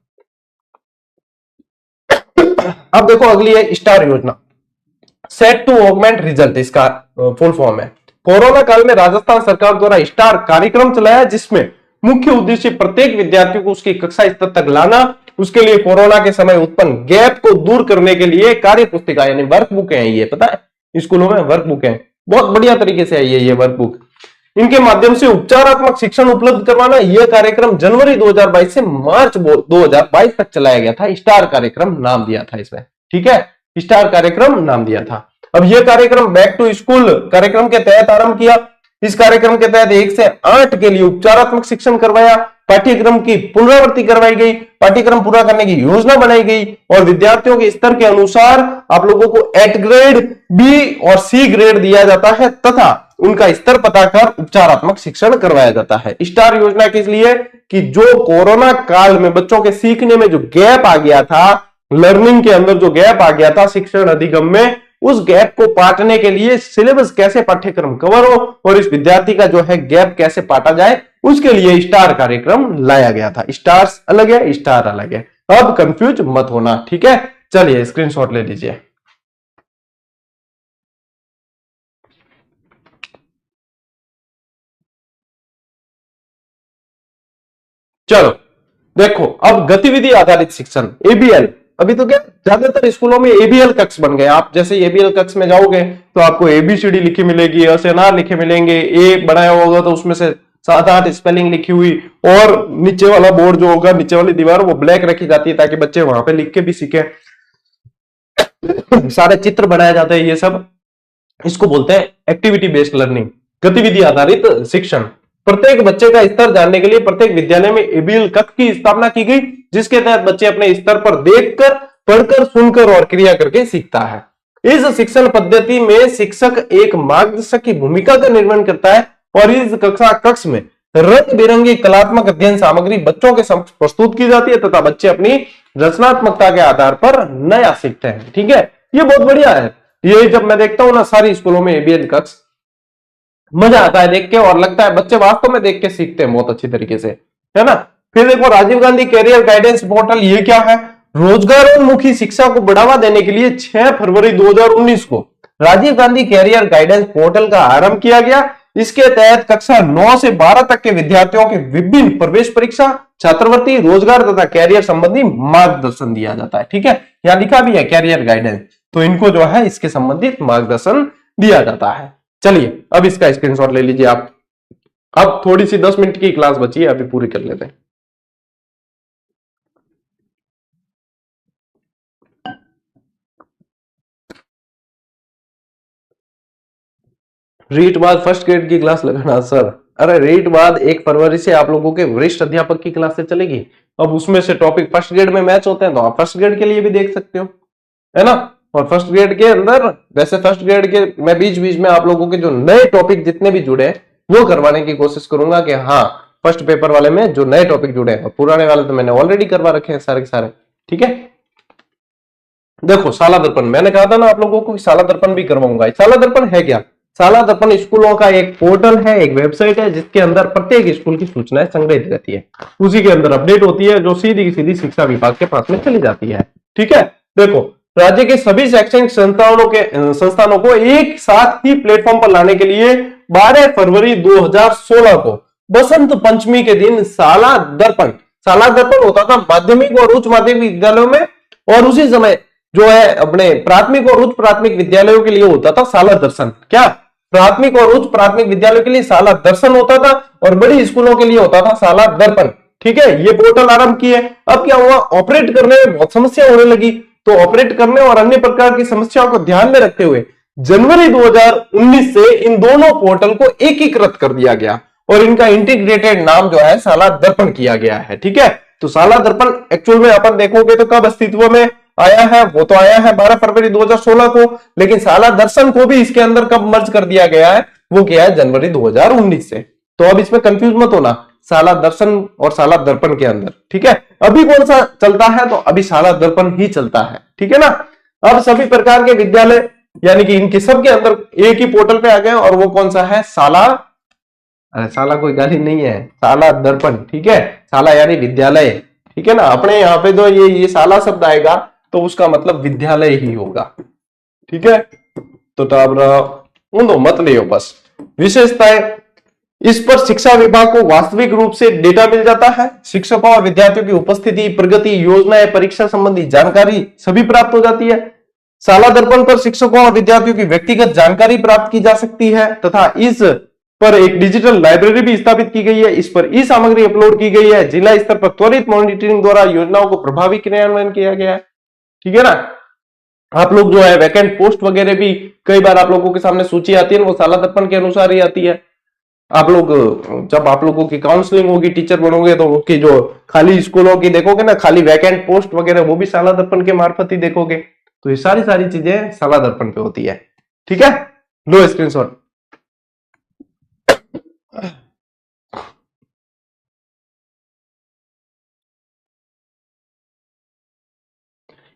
अब देखो अगली है स्टार योजना, सेट टू ऑगमेंट रिजल्ट, इसका फुल फॉर्म है। कोरोना काल में राजस्थान सरकार द्वारा स्टार कार्यक्रम चलाया, जिसमें मुख्य उद्देश्य प्रत्येक विद्यार्थी को उसकी कक्षा स्तर तक लाना उसके लिए कोरोना के समय उत्पन्न गैप को दूर करने के लिए कार्य पुस्तिका यानी वर्क बुक है, ये पता है स्कूलों में वर्क बुक है, बहुत बढ़िया तरीके से आई है ये वर्क बुक। इनके माध्यम से उपचारात्मक शिक्षण उपलब्ध करवाना, यह कार्यक्रम जनवरी 2022 से मार्च 2022 तक चलाया गया था। स्टार कार्यक्रम नाम दिया था इसमें, ठीक है, स्टार कार्यक्रम नाम दिया था। अब यह कार्यक्रम बैक टू स्कूल कार्यक्रम के तहत आरंभ किया। इस कार्यक्रम के तहत 1 से 8 के लिए उपचारात्मक शिक्षण करवाया, पाठ्यक्रम की पुनरावृत्ति करवाई गई, पाठ्यक्रम पूरा करने की योजना बनाई गई और विद्यार्थियों के स्तर के अनुसार आप लोगों को एट ग्रेड, बी और सी ग्रेड दिया जाता है तथा उनका स्तर पता कर उपचारात्मक शिक्षण करवाया जाता है। स्टार योजना किस लिए कि जो कोरोना काल में बच्चों के सीखने में जो गैप आ गया था, लर्निंग के अंदर जो गैप आ गया था शिक्षण अधिगम में, उस गैप को पाटने के लिए सिलेबस कैसे पाठ्यक्रम कवर हो और इस विद्यार्थी का जो है गैप कैसे पाटा जाए, उसके लिए स्टार कार्यक्रम लाया गया था। स्टार्स अलग है, स्टार अलग है, अब कंफ्यूज मत होना, ठीक है। चलिए स्क्रीनशॉट ले लीजिए। चलो देखो, अब गतिविधि आधारित शिक्षण एबीएल, अभी तो क्या ज्यादातर स्कूलों में एबीएल कक्ष बन गए। आप जैसे एबीएल कक्ष में जाओगे तो आपको एबीसीडी लिखी मिलेगी, असेनार लिखे मिलेंगे, ए बनाया होगा तो उसमें से 7-8 स्पेलिंग लिखी हुई, और नीचे वाला बोर्ड जो होगा, नीचे वाली दीवार वो ब्लैक रखी जाती है ताकि बच्चे वहां पे लिख के भी सीखे। सारे चित्र बनाए जाते हैं, ये सब इसको बोलते हैं एक्टिविटी बेस्ड लर्निंग, गतिविधि आधारित शिक्षण। प्रत्येक बच्चे का स्तर जानने के लिए प्रत्येक विद्यालय में एबीएल कक्ष की स्थापना की गई, जिसके तहत बच्चे अपने स्तर पर देखकर, पढ़कर, सुनकर और क्रिया करके सीखता है। इस शिक्षण पद्धति में शिक्षक एक मार्गदर्शक की भूमिका का निर्वहन करता है और इस कक्षा कक्ष में रंग बिरंगी कलात्मक अध्ययन सामग्री बच्चों के समक्ष प्रस्तुत की जाती है तथा बच्चे अपनी रचनात्मकता के आधार पर नया सीखते हैं, ठीक है। ये बहुत बढ़िया है। ये जब मैं देखता हूं ना सारी स्कूलों में एबीएल कक्ष, मजा आता है देख के और लगता है बच्चे वास्तव में देख के सीखते हैं बहुत अच्छी तरीके से, है ना। फिर देखो Rajiv Gandhi career guidance portal, ये क्या है? रोजगारोन्मुखी शिक्षा को बढ़ावा देने के लिए 6 फरवरी 2019 को Rajiv Gandhi career guidance portal का आरंभ किया गया। इसके तहत कक्षा 9 से 12 तक के विद्यार्थियों के विभिन्न प्रवेश परीक्षा, छात्रवृत्ति, रोजगार तथा कैरियर संबंधी मार्गदर्शन दिया जाता है, ठीक है। यहां लिखा भी है कैरियर गाइडेंस, तो इनको जो है इसके संबंधित मार्गदर्शन दिया जाता है। चलिए अब इसका स्क्रीनशॉट ले लीजिए आप। अब थोड़ी सी 10 मिनट की क्लास बची है, अभी पूरी कर लेते हैं। रीट बाद फर्स्ट ग्रेड की क्लास लगाना सर, अरे रीट बाद 1 फरवरी से आप लोगों के वरिष्ठ अध्यापक की क्लास से चलेगी। अब उसमें से टॉपिक फर्स्ट ग्रेड में मैच होते हैं तो आप फर्स्ट ग्रेड के लिए भी देख सकते हो, है ना। और फर्स्ट ग्रेड के अंदर वैसे फर्स्ट ग्रेड के मैं बीच बीच में आप लोगों के जो नए टॉपिक जितने भी जुड़े हैं वो करवाने की कोशिश करूंगा कि हाँ फर्स्ट पेपर वाले में जो नए टॉपिक जुड़े हैं, पुराने वाले तो मैंने ऑलरेडी करवा रखे हैं सारे के सारे, ठीक है। देखो साला दर्पण, मैंने कहा था ना आप लोगों को कि साला दर्पण भी करवाऊंगा। साला दर्पण है क्या? साला दर्पण स्कूलों का एक पोर्टल है, एक वेबसाइट है जिसके अंदर प्रत्येक स्कूल की सूचनाएं संग्रहित रहती है, उसी के अंदर अपडेट होती है जो सीधी सीधी शिक्षा विभाग के पास में चली जाती है, ठीक है। देखो राज्य के सभी शैक्षणिक संस्थानों को एक साथ ही प्लेटफॉर्म पर लाने के लिए 12 फरवरी 2016 को बसंत पंचमी के दिन साला दर्पण होता था माध्यमिक और उच्च माध्यमिक विद्यालयों में, और उसी समय जो है अपने प्राथमिक और उच्च प्राथमिक विद्यालयों के लिए होता था साला दर्शन। क्या प्राथमिक और उच्च प्राथमिक विद्यालयों के लिए साला दर्शन होता था और बड़ी स्कूलों के लिए होता था साला दर्पण, ठीक है। ये पोर्टल आरंभ किए। अब क्या हुआ, ऑपरेट करने में बहुत समस्या होने लगी, तो ऑपरेट करने और अन्य प्रकार की समस्याओं को ध्यान में रखते हुए जनवरी 2019 से इन दोनों पोर्टल को एकीकृत कर दिया गया और इनका इंटीग्रेटेड नाम जो है साला दर्पण किया गया है, ठीक है। तो साला दर्पण एक्चुअल में अपन देखोगे तो कब अस्तित्व में आया है, वो तो आया है 12 फरवरी 2016 को, लेकिन साला दर्शन को भी इसके अंदर कब मर्ज कर दिया गया है, वो किया है जनवरी 2019 से। तो अब इसमें कंफ्यूज मत होना साला दर्शन और साला दर्पण के अंदर, ठीक है। अभी कौन सा चलता है, तो अभी साला दर्पण ही चलता है, ठीक है ना। अब सभी प्रकार के विद्यालय यानी कि इनके सब के अंदर एक ही पोर्टल पे आ गए, और वो कौन सा है, साला, अरे साला कोई गाली नहीं है, साला दर्पण, ठीक है। साला यानी विद्यालय, ठीक है ना। अपने यहाँ पे जो ये साला शब्द आएगा तो उसका मतलब विद्यालय ही होगा, ठीक है। तो टाबरा उन दो मत लियो बस। विशेषताएं, इस पर शिक्षा विभाग को वास्तविक रूप से डेटा मिल जाता है। शिक्षकों और विद्यार्थियों की उपस्थिति, प्रगति, योजनाएं, परीक्षा संबंधी जानकारी सभी प्राप्त हो जाती है। शाला दर्पण पर शिक्षकों और विद्यार्थियों की व्यक्तिगत जानकारी प्राप्त की जा सकती है तथा इस पर एक डिजिटल लाइब्रेरी भी स्थापित की गई है। इस पर ई सामग्री अपलोड की गई है। जिला स्तर पर त्वरित मॉनिटरिंग द्वारा योजनाओं को प्रभावी क्रियान्वयन किया गया है। ठीक है ना। आप लोग जो है वैकेंट पोस्ट वगैरह भी कई बार आप लोगों के सामने सूची आती है, वो शाला दर्पण के अनुसार ही आती है। आप लोग जब आप लोगों की काउंसलिंग होगी, टीचर बनोगे, तो उसकी जो खाली स्कूलों की देखोगे ना, खाली वैकेंट पोस्ट वगैरह, वो भी शाला दर्पण के मार्फत ही देखोगे। तो ये सारी चीजें शाला दर्पण पे होती है। ठीक है, लो स्क्रीनशॉट।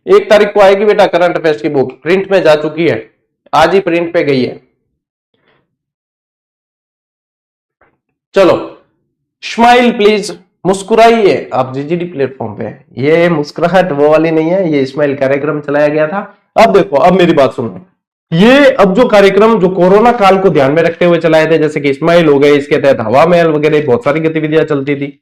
एक तारीख को आएगी बेटा करंट अफेयर्स की बुक, प्रिंट में जा चुकी है, आज ही प्रिंट पे गई है। चलो, स्माइल प्लीज, मुस्कुराइए। आप जीजीडी प्लेटफॉर्म पे, ये मुस्कुराहट वो वाली नहीं है, ये स्माइल कार्यक्रम चलाया गया था। अब देखो, अब मेरी बात सुनो। ये अब जो कार्यक्रम जो कोरोना काल को ध्यान में रखते हुए चलाए थे, जैसे कि स्माइल हो गए, इसके तहत हवा महल वगैरह बहुत सारी गतिविधियां चलती थी,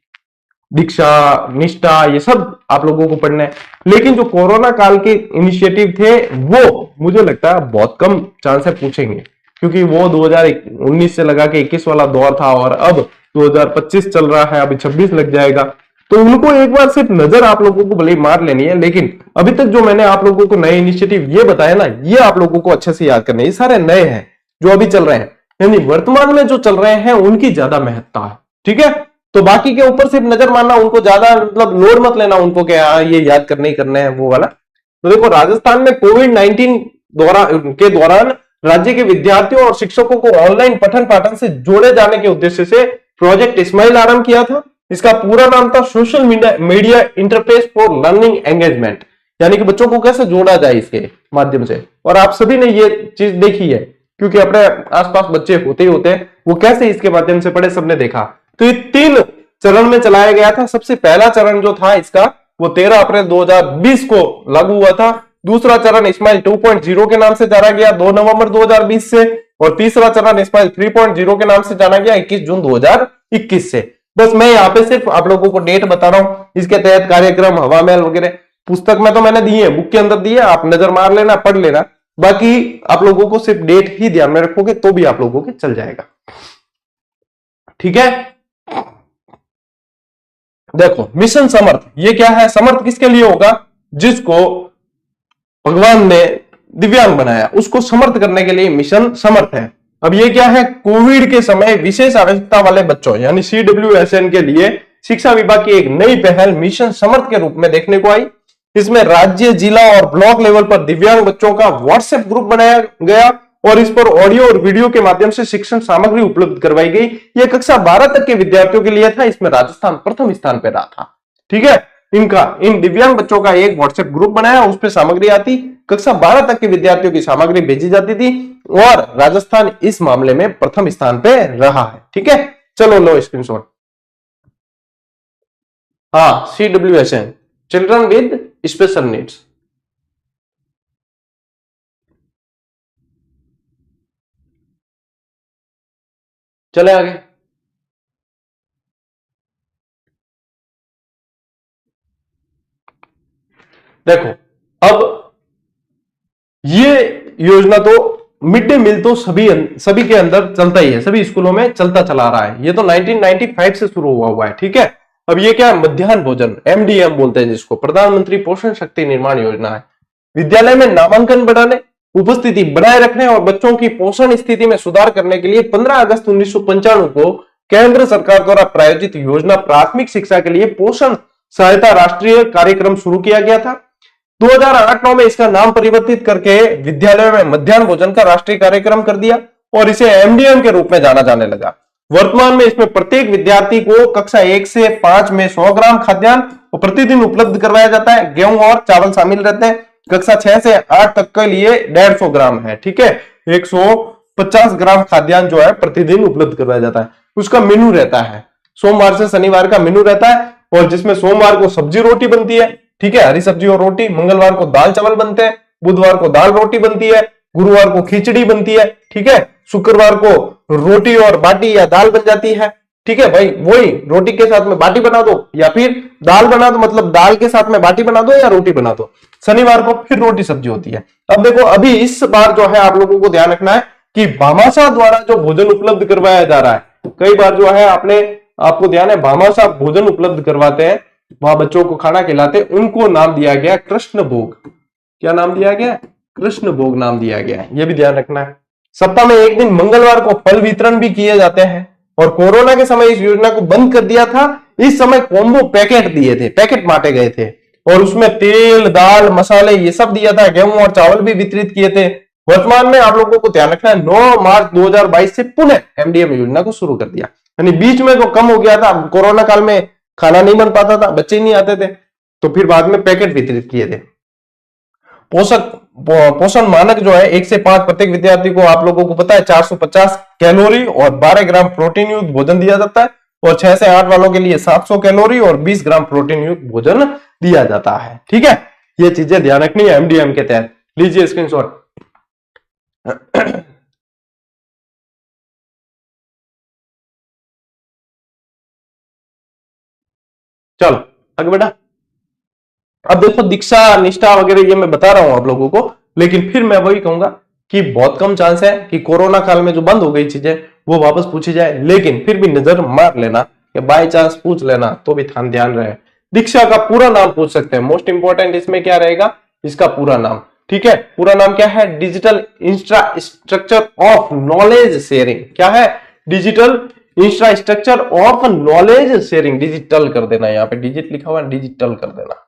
दीक्षा, निष्ठा, ये सब आप लोगों को पढ़ना है। लेकिन जो कोरोना काल के इनिशिएटिव थे, वो मुझे लगता है बहुत कम चांस है पूछेंगे, क्योंकि वो 2019 से लगा के 21 वाला दौर था और अब 2025 चल रहा है, अभी 26 लग जाएगा। तो उनको एक बार सिर्फ नजर आप लोगों को भले मार लेनी है, लेकिन अभी तक जो मैंने आप लोगों को नए इनिशिएटिव ये बताया ना, ये आप लोगों को अच्छे से याद करने, ये सारे नए हैं जो अभी चल रहे हैं, यानी वर्तमान में जो चल रहे हैं उनकी ज्यादा महत्ता है। ठीक है, तो बाकी के ऊपर सिर्फ नजर मारना, उनको ज्यादा मतलब लोड मत लेना उनको, क्या ये याद करने ही करने हैं वो वाला। तो देखो, राजस्थान में कोविड-19 के दौरान राज्य के विद्यार्थियों और शिक्षकों को ऑनलाइन पठन पाठन से जोड़े जाने के उद्देश्य से प्रोजेक्ट स्माइल आरंभ किया था। इसका पूरा नाम था social media interface for learning engagement, यानी कि बच्चों को कैसे जोड़ा जाए इसके माध्यम से। और आप सभी ने ये चीज देखी है, क्योंकि अपने आसपास बच्चे होते ही होते हैं, वो कैसे इसके माध्यम से पढ़े, सबने देखा। तो ये 3 चरण में चलाया गया था। सबसे पहला चरण जो था इसका, वो 13 अप्रैल 2020 को लागू हुआ था। दूसरा चरण स्माइल 2.0 के नाम से जाना गया 2 नवंबर 2020 से, और तीसरा चरण स्माइल 3.0 के नाम से जाना गया 21 जून 2021 से। बस मैं यहाँ पे सिर्फ आप लोगों को डेट बता रहा हूं। इसके तहत कार्यक्रम, हवा महल वगैरह पुस्तक में तो मैंने दी है, बुक के अंदर दी है, आप नजर मार लेना, पढ़ लेना। बाकी आप लोगों को सिर्फ डेट ही ध्यान में रखोगे तो भी आप लोगों के चल जाएगा। ठीक है, देखो, मिशन समर्थ, ये क्या है? समर्थ किसके लिए होगा? जिसको भगवान ने दिव्यांग बनाया, उसको समर्थ करने के लिए मिशन समर्थ है। अब ये क्या है? कोविड के समय विशेष आवश्यकता वाले बच्चों यानी CWSN के लिए शिक्षा विभाग की एक नई पहल मिशन समर्थ के रूप में देखने को आई। इसमें राज्य, जिला और ब्लॉक लेवल पर दिव्यांग बच्चों का व्हाट्सएप ग्रुप बनाया गया और इस पर ऑडियो और वीडियो के माध्यम से शिक्षण सामग्री उपलब्ध करवाई गई। यह कक्षा 12 तक के विद्यार्थियों के लिए था। इसमें राजस्थान प्रथम स्थान पर रहा था। ठीक है, इन दिव्यांग बच्चों का एक व्हाट्सएप ग्रुप बनाया, उस पर सामग्री आती, कक्षा 12 तक के विद्यार्थियों की सामग्री भेजी जाती थी और राजस्थान इस मामले में प्रथम स्थान पे रहा है। ठीक है, चलो लो स्क्रीनशॉट। हाँ, CWSN, children with special needs. चले आगे। देखो, अब ये योजना तो मिड डे मील तो सभी के अंदर चलता ही है, सभी स्कूलों में चलता चला रहा है। ये तो 1995 से शुरू हुआ है। ठीक है, अब ये क्या है? मध्याह्न भोजन, MDM बोलते हैं जिसको, प्रधानमंत्री पोषण शक्ति निर्माण योजना है। विद्यालय में नामांकन बढ़ाने, उपस्थिति बनाए रखने और बच्चों की पोषण स्थिति में सुधार करने के लिए 15 अगस्त 1995 को केंद्र सरकार द्वारा प्रायोजित योजना प्राथमिक शिक्षा के लिए पोषण सहायता राष्ट्रीय कार्यक्रम शुरू किया गया था। 2008-9 में इसका नाम परिवर्तित करके विद्यालयों में मध्याह्न भोजन का राष्ट्रीय कार्यक्रम कर दिया और इसे MDM के रूप में जाना जाने लगा। वर्तमान में इसमें प्रत्येक विद्यार्थी को कक्षा 1 से 5 में 100 ग्राम खाद्यान्न प्रतिदिन उपलब्ध करवाया जाता है। गेहूं और चावल शामिल रहते हैं। कक्षा 6 से 8 तक के लिए 150 ग्राम है। ठीक है, 150 ग्राम खाद्यान्न जो है प्रतिदिन उपलब्ध करवाया जाता है। उसका मेनू रहता है, सोमवार से शनिवार का मेनू रहता है, और जिसमें सोमवार को सब्जी रोटी बनती है, ठीक है, हरी सब्जी और रोटी, मंगलवार को दाल चावल बनते हैं, बुधवार को दाल रोटी बनती है, गुरुवार को खिचड़ी बनती है, ठीक है, शुक्रवार को रोटी और बाटी या दाल बन जाती है, ठीक है भाई, वही रोटी के साथ में बाटी बना दो या फिर दाल बना दो, मतलब दाल के साथ में बाटी बना दो या रोटी बना दो। शनिवार को फिर रोटी सब्जी होती है। अब देखो अभी इस बार जो है आप लोगों को ध्यान रखना है कि भामाशाह द्वारा जो भोजन उपलब्ध करवाया जा रहा है, कई बार जो है आपको ध्यान है भामाशाह भोजन उपलब्ध करवाते हैं, वहां बच्चों को खाना खिलाते हैं, उनको नाम दिया गया कृष्ण भोग। क्या नाम दिया गया? कृष्ण भोग नाम दिया गया है, यह भी ध्यान रखना है। सप्ताह में एक दिन मंगलवार को फल वितरण भी किए जाते हैं। और कोरोना के समय इस योजना को बंद कर दिया था। इस समय कॉम्बो पैकेट दिए थे, पैकेट बांटे गए थे और उसमें तेल, दाल, मसाले ये सब दिया था, गेहूं और चावल भी वितरित किए थे। वर्तमान में आप लोगों को ध्यान रखना है 9 मार्च 2022 से पुनः एमडीएम योजना को शुरू कर दिया। यानी बीच में तो कम हो गया था, कोरोना काल में खाना नहीं बन पाता था, बच्चे नहीं आते थे, तो फिर बाद में पैकेट वितरित किए थे। पोषण मानक जो है 1 से 5 प्रत्येक विद्यार्थी को, आप लोगों को पता है 450 कैलोरी और 12 ग्राम प्रोटीन युक्त भोजन दिया जाता है। और 6 से 8 वालों के लिए 700 कैलोरी और 20 ग्राम प्रोटीन युक्त भोजन दिया जाता है। ठीक है, ये चीजें ध्यान रखनी है एमडीएम के तहत। लीजिए स्क्रीनशॉट। चलो आगे बेटा। अब देखो दीक्षा, निष्ठा वगैरह ये मैं बता रहा हूं आप लोगों को, लेकिन फिर मैं वही कहूंगा कि बहुत कम चांस है कि कोरोना काल में जो बंद हो गई चीजें वो वापस पूछी जाए, लेकिन फिर भी नजर मार लेना या बाय चांस पूछ लेना तो भी ध्यान रहे। दीक्षा का पूरा नाम पूछ सकते हैं, मोस्ट इंपॉर्टेंट इसमें क्या रहेगा, इसका पूरा नाम। ठीक है, पूरा नाम क्या है? Digital infrastructure of knowledge sharing. क्या है? Digital infrastructure of knowledge sharing. Digital कर देना, यहाँ पे डिजिट लिखा हुआ है, डिजिटल कर देना,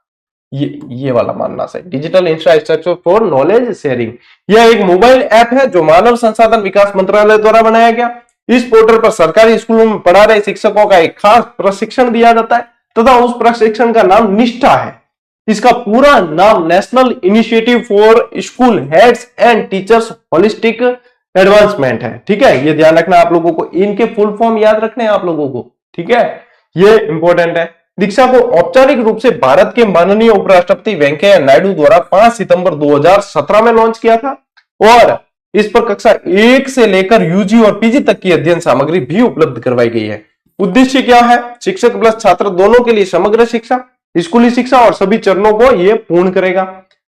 ये वाला मानना सही। Digital infrastructure for knowledge sharing, यह एक मोबाइल ऐप है जो मानव संसाधन विकास मंत्रालय द्वारा बनाया गया। इस पोर्टल पर सरकारी स्कूलों में पढ़ा रहे शिक्षकों का एक खास प्रशिक्षण दिया जाता है तथा उस प्रशिक्षण का नाम निष्ठा है। इसका पूरा नाम national initiative for school heads and teachers holistic advancement है। ठीक है, ये ध्यान रखना आप लोगों को, इनके फुल फॉर्म याद रखने हैं आप लोगों को। ठीक है, ये इंपॉर्टेंट है। दीक्षा को औपचारिक रूप से भारत के माननीय उपराष्ट्रपति वेंकैया नायडू द्वारा 5 सितंबर 2017 में लॉन्च किया था और इस पर कक्षा 1 से लेकर यूजी और पीजी तक की अध्ययन सामग्री भी उपलब्ध करवाई गई है। उद्देश्य क्या है? शिक्षक प्लस छात्र दोनों के लिए समग्र शिक्षा, स्कूली शिक्षा और सभी चरणों को यह पूर्ण करेगा।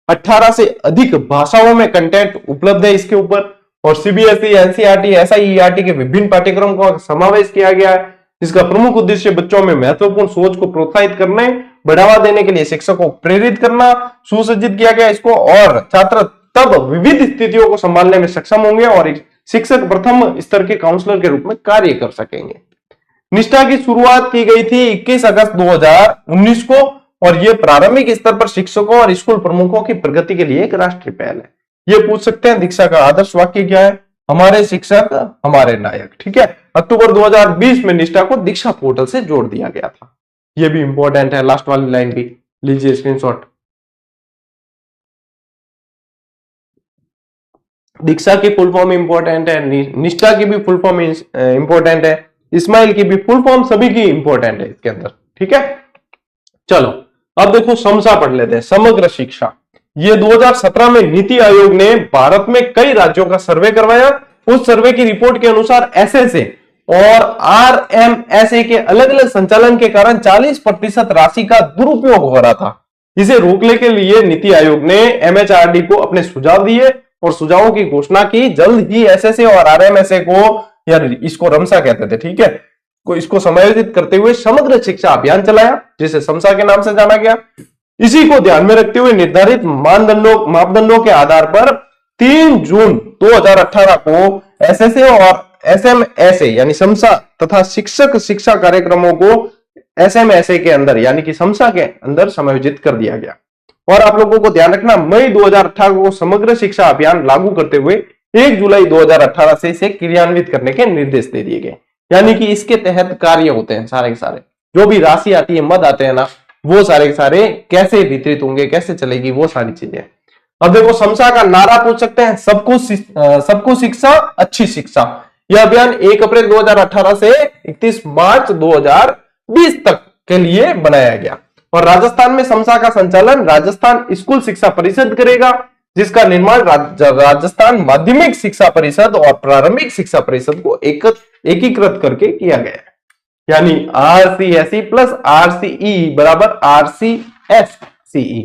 18 से अधिक भाषाओं में कंटेंट उपलब्ध है इसके ऊपर और सीबीएसई, एनसीईआरटी, एसआईईआरटी के विभिन्न पाठ्यक्रम का समावेश किया गया है। इसका प्रमुख उद्देश्य बच्चों में महत्वपूर्ण सोच को प्रोत्साहित करने, बढ़ावा देने के लिए शिक्षकों को प्रेरित करना, सुसज्जित किया गया इसको, और छात्र तब विविध स्थितियों को संभालने में सक्षम होंगे और एक शिक्षक प्रथम स्तर के काउंसलर के रूप में कार्य कर सकेंगे। निष्ठा की शुरुआत की गई थी 21 अगस्त 2019 को और यह प्रारंभिक स्तर पर शिक्षकों और स्कूल प्रमुखों की प्रगति के लिए एक राष्ट्रीय पहल है। ये पूछ सकते हैं दीक्षा का आदर्श वाक्य क्या है? हमारे शिक्षक हमारे नायक। ठीक है, अक्टूबर 2020 में निष्ठा को दीक्षा पोर्टल से जोड़ दिया गया था। यह भी इंपॉर्टेंट है, लास्ट वाली लाइन भी लीजिए स्क्रीनशॉट। दीक्षा की फुल फॉर्म इंपॉर्टेंट है, निष्ठा की भी फुल फॉर्म इंपॉर्टेंट है, इस्माइल की भी फुल फॉर्म, सभी की इंपॉर्टेंट है इसके अंदर। ठीक है, चलो अब देखो समसा पढ़ लेते हैं, समग्र शिक्षा। ये 2017 में नीति आयोग ने भारत में कई राज्यों का सर्वे करवाया। उस सर्वे की रिपोर्ट के अनुसार एसएसए और आरएमएसए के अलग अलग संचालन के कारण 40% राशि का दुरुपयोग हो रहा था। इसे रोकने के लिए नीति आयोग ने एमएचआरडी को अपने सुझाव दिए और सुझावों की घोषणा की। जल्द ही एसएसए और आरएमएसए को, यार इसको रमसा कहते थे, ठीक है, को इसको समायोजित करते हुए समग्र शिक्षा अभियान चलाया, जिसे समसा के नाम से जाना गया। इसी को ध्यान में रखते हुए निर्धारित मापदंडों के आधार पर 3 जून 2018 को एसएसए और एसएमएसए यानी समसा तथा शिक्षक शिक्षा कार्यक्रमों को एसएमएसए के अंदर यानी कि समसा के अंदर समायोजित कर दिया गया। और आप लोगों को ध्यान रखना, मई 2018 को समग्र शिक्षा अभियान लागू करते हुए 1 जुलाई 2018 से इसे क्रियान्वित करने के निर्देश दे दिए गए। यानी कि इसके तहत कार्य होते हैं सारे के सारे, जो भी राशि आती है, मद आते हैं ना, वो सारे के सारे कैसे वितरित होंगे, कैसे चलेगी, वो सारी चीजें। अब देखो समसा का नारा पूछ सकते हैं, सबको शिक्षा अच्छी शिक्षा। यह अभियान 1 अप्रैल 2018 से 31 मार्च 2020 तक के लिए बनाया गया और राजस्थान में समसा का संचालन राजस्थान स्कूल शिक्षा परिषद करेगा। जिसका निर्माण राजस्थान माध्यमिक शिक्षा परिषद और प्रारंभिक शिक्षा परिषद को एकीकृत करके किया गया है। यानी RCSE प्लस RCE बराबर RCSCE।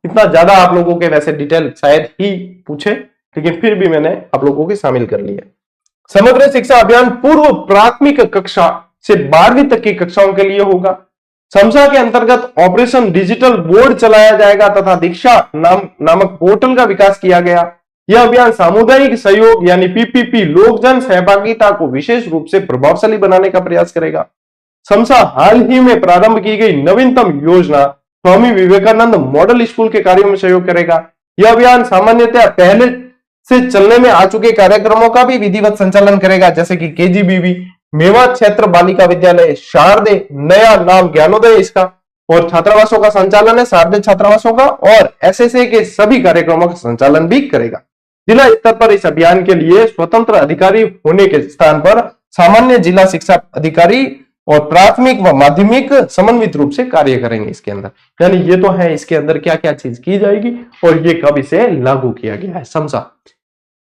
इतना ज्यादा आप लोगों के वैसे डिटेल शायद ही पूछे, लेकिन फिर भी मैंने आप लोगों को शामिल कर लिया। समग्र शिक्षा अभियान पूर्व प्राथमिक कक्षा से 12वीं तक की कक्षाओं के लिए होगा। समसा के अंतर्गत ऑपरेशन डिजिटल बोर्ड चलाया जाएगा तथा दीक्षा नामक पोर्टल का विकास किया गया। यह अभियान सामुदायिक सहयोग यानी PPP लोक जन सहभागिता को विशेष रूप से प्रभावशाली बनाने का प्रयास करेगा। समसा हाल ही में प्रारंभ की गई नवीनतम योजना स्वामी विवेकानंद मॉडल स्कूल के कार्यों में सहयोग करेगा। यह अभियान सामान्यतः पहले से चलने में आ चुके कार्यक्रमों का भी विधिवत संचालन करेगा, जैसे कि KGBV मेवात क्षेत्र बालिका विद्यालय, शारदे, नया नाम ज्ञानोदय इसका, और छात्रावासों का संचालन है शारदे छात्रावासों का, और SSA के सभी कार्यक्रमों का संचालन भी करेगा। जिला स्तर पर इस अभियान के लिए स्वतंत्र अधिकारी होने के स्थान पर सामान्य जिला शिक्षा अधिकारी और प्राथमिक व माध्यमिक समन्वित रूप से कार्य करेंगे इसके अंदर। यानी ये तो है इसके अंदर क्या क्या चीज की जाएगी और ये कब इसे लागू किया गया है, समझा।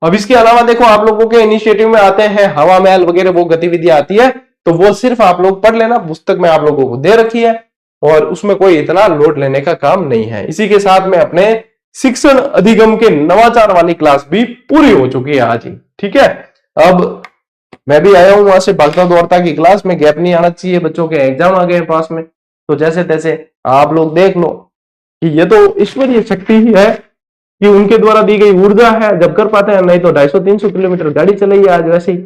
अब इसके अलावा देखो आप लोगों के इनिशिएटिव में आते हैं हवा महल वगैरह वो गतिविधियां आती है, तो वो सिर्फ आप लोग पढ़ लेना, पुस्तक में आप लोगों को दे रखी है और उसमें कोई इतना लोड लेने का काम नहीं है। इसी के साथ में अपने शिक्षण अधिगम के नवाचार वाली क्लास भी पूरी हो चुकी है आज ही, ठीक है। अब मैं भी आया हूं वहां से भागता दौड़ता की क्लास में, गैप नहीं आना चाहिए, बच्चों के एग्जाम आ गए हैं पास में, तो जैसे तैसे आप लोग देख लो कि ये तो ईश्वरीय शक्ति ही है कि उनके द्वारा दी गई ऊर्जा है जब कर पाते हैं, नहीं तो 250-300 किलोमीटर गाड़ी चलाई है आज वैसे ही,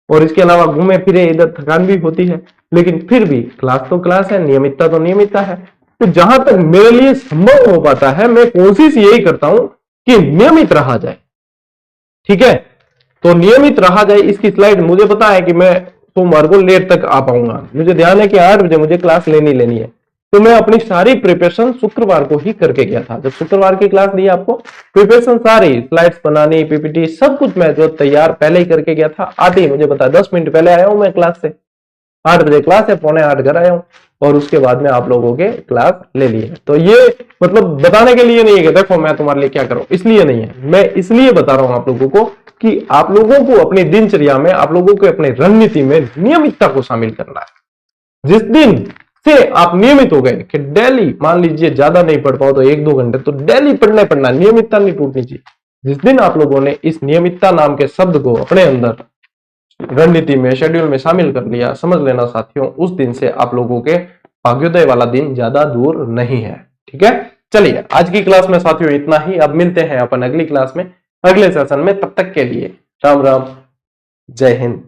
और इसके अलावा घूमे फिरे इधर थकान भी होती है, लेकिन फिर भी क्लास तो क्लास है, नियमितता तो नियमितता है। तो जहां तक मेरे लिए संभव हो पाता है मैं कोशिश यही करता हूं कि नियमित रहा जाए, ठीक है। तो नियमित रहा जाए, इसकी स्लाइड मुझे पता है कि मैं सोमवार को लेट तक आ पाऊंगा, मुझे ध्यान है कि 8 बजे मुझे क्लास लेनी है, तो मैं अपनी सारी प्रिपरेशन शुक्रवार को ही करके गया था। जब शुक्रवार की क्लास दी आपको, प्रिपरेशन सारी स्लाइड्स बनानी, PPT सब कुछ मैं जो तैयार पहले ही करके गया था। आते ही मुझे पता 10 मिनट पहले आया हूं मैं क्लास से, 8 बजे क्लास है, 7:45 घर आया हूं और उसके बाद में आप लोगों के क्लास ले ली है। तो ये मतलब बताने के लिए नहीं है कि देखो मैं तुम्हारे लिए क्या करूं, इसलिए नहीं है, मैं इसलिए बता रहा हूं आप लोगों को कि आप लोगों को अपनी दिनचर्या में, आप लोगों को अपनी रणनीति में नियमितता को शामिल करना है। जिस दिन से आप नियमित हो गए कि डेली, मान लीजिए ज्यादा नहीं पढ़ पाओ तो 1-2 घंटे तो डेली पढ़ना, नियमितता नहीं टूटनी चाहिए। जिस दिन आप लोगों ने इस नियमितता नाम के शब्द को अपने अंदर रणनीति में, शेड्यूल में शामिल कर लिया, समझ लेना साथियों, उस दिन से आप लोगों के भाग्योदय वाला दिन ज्यादा दूर नहीं है, ठीक है। चलिए आज की क्लास में साथियों इतना ही, अब मिलते हैं अपन अगली क्लास में, अगले सेशन में। तब तक के लिए राम राम, जय हिंद।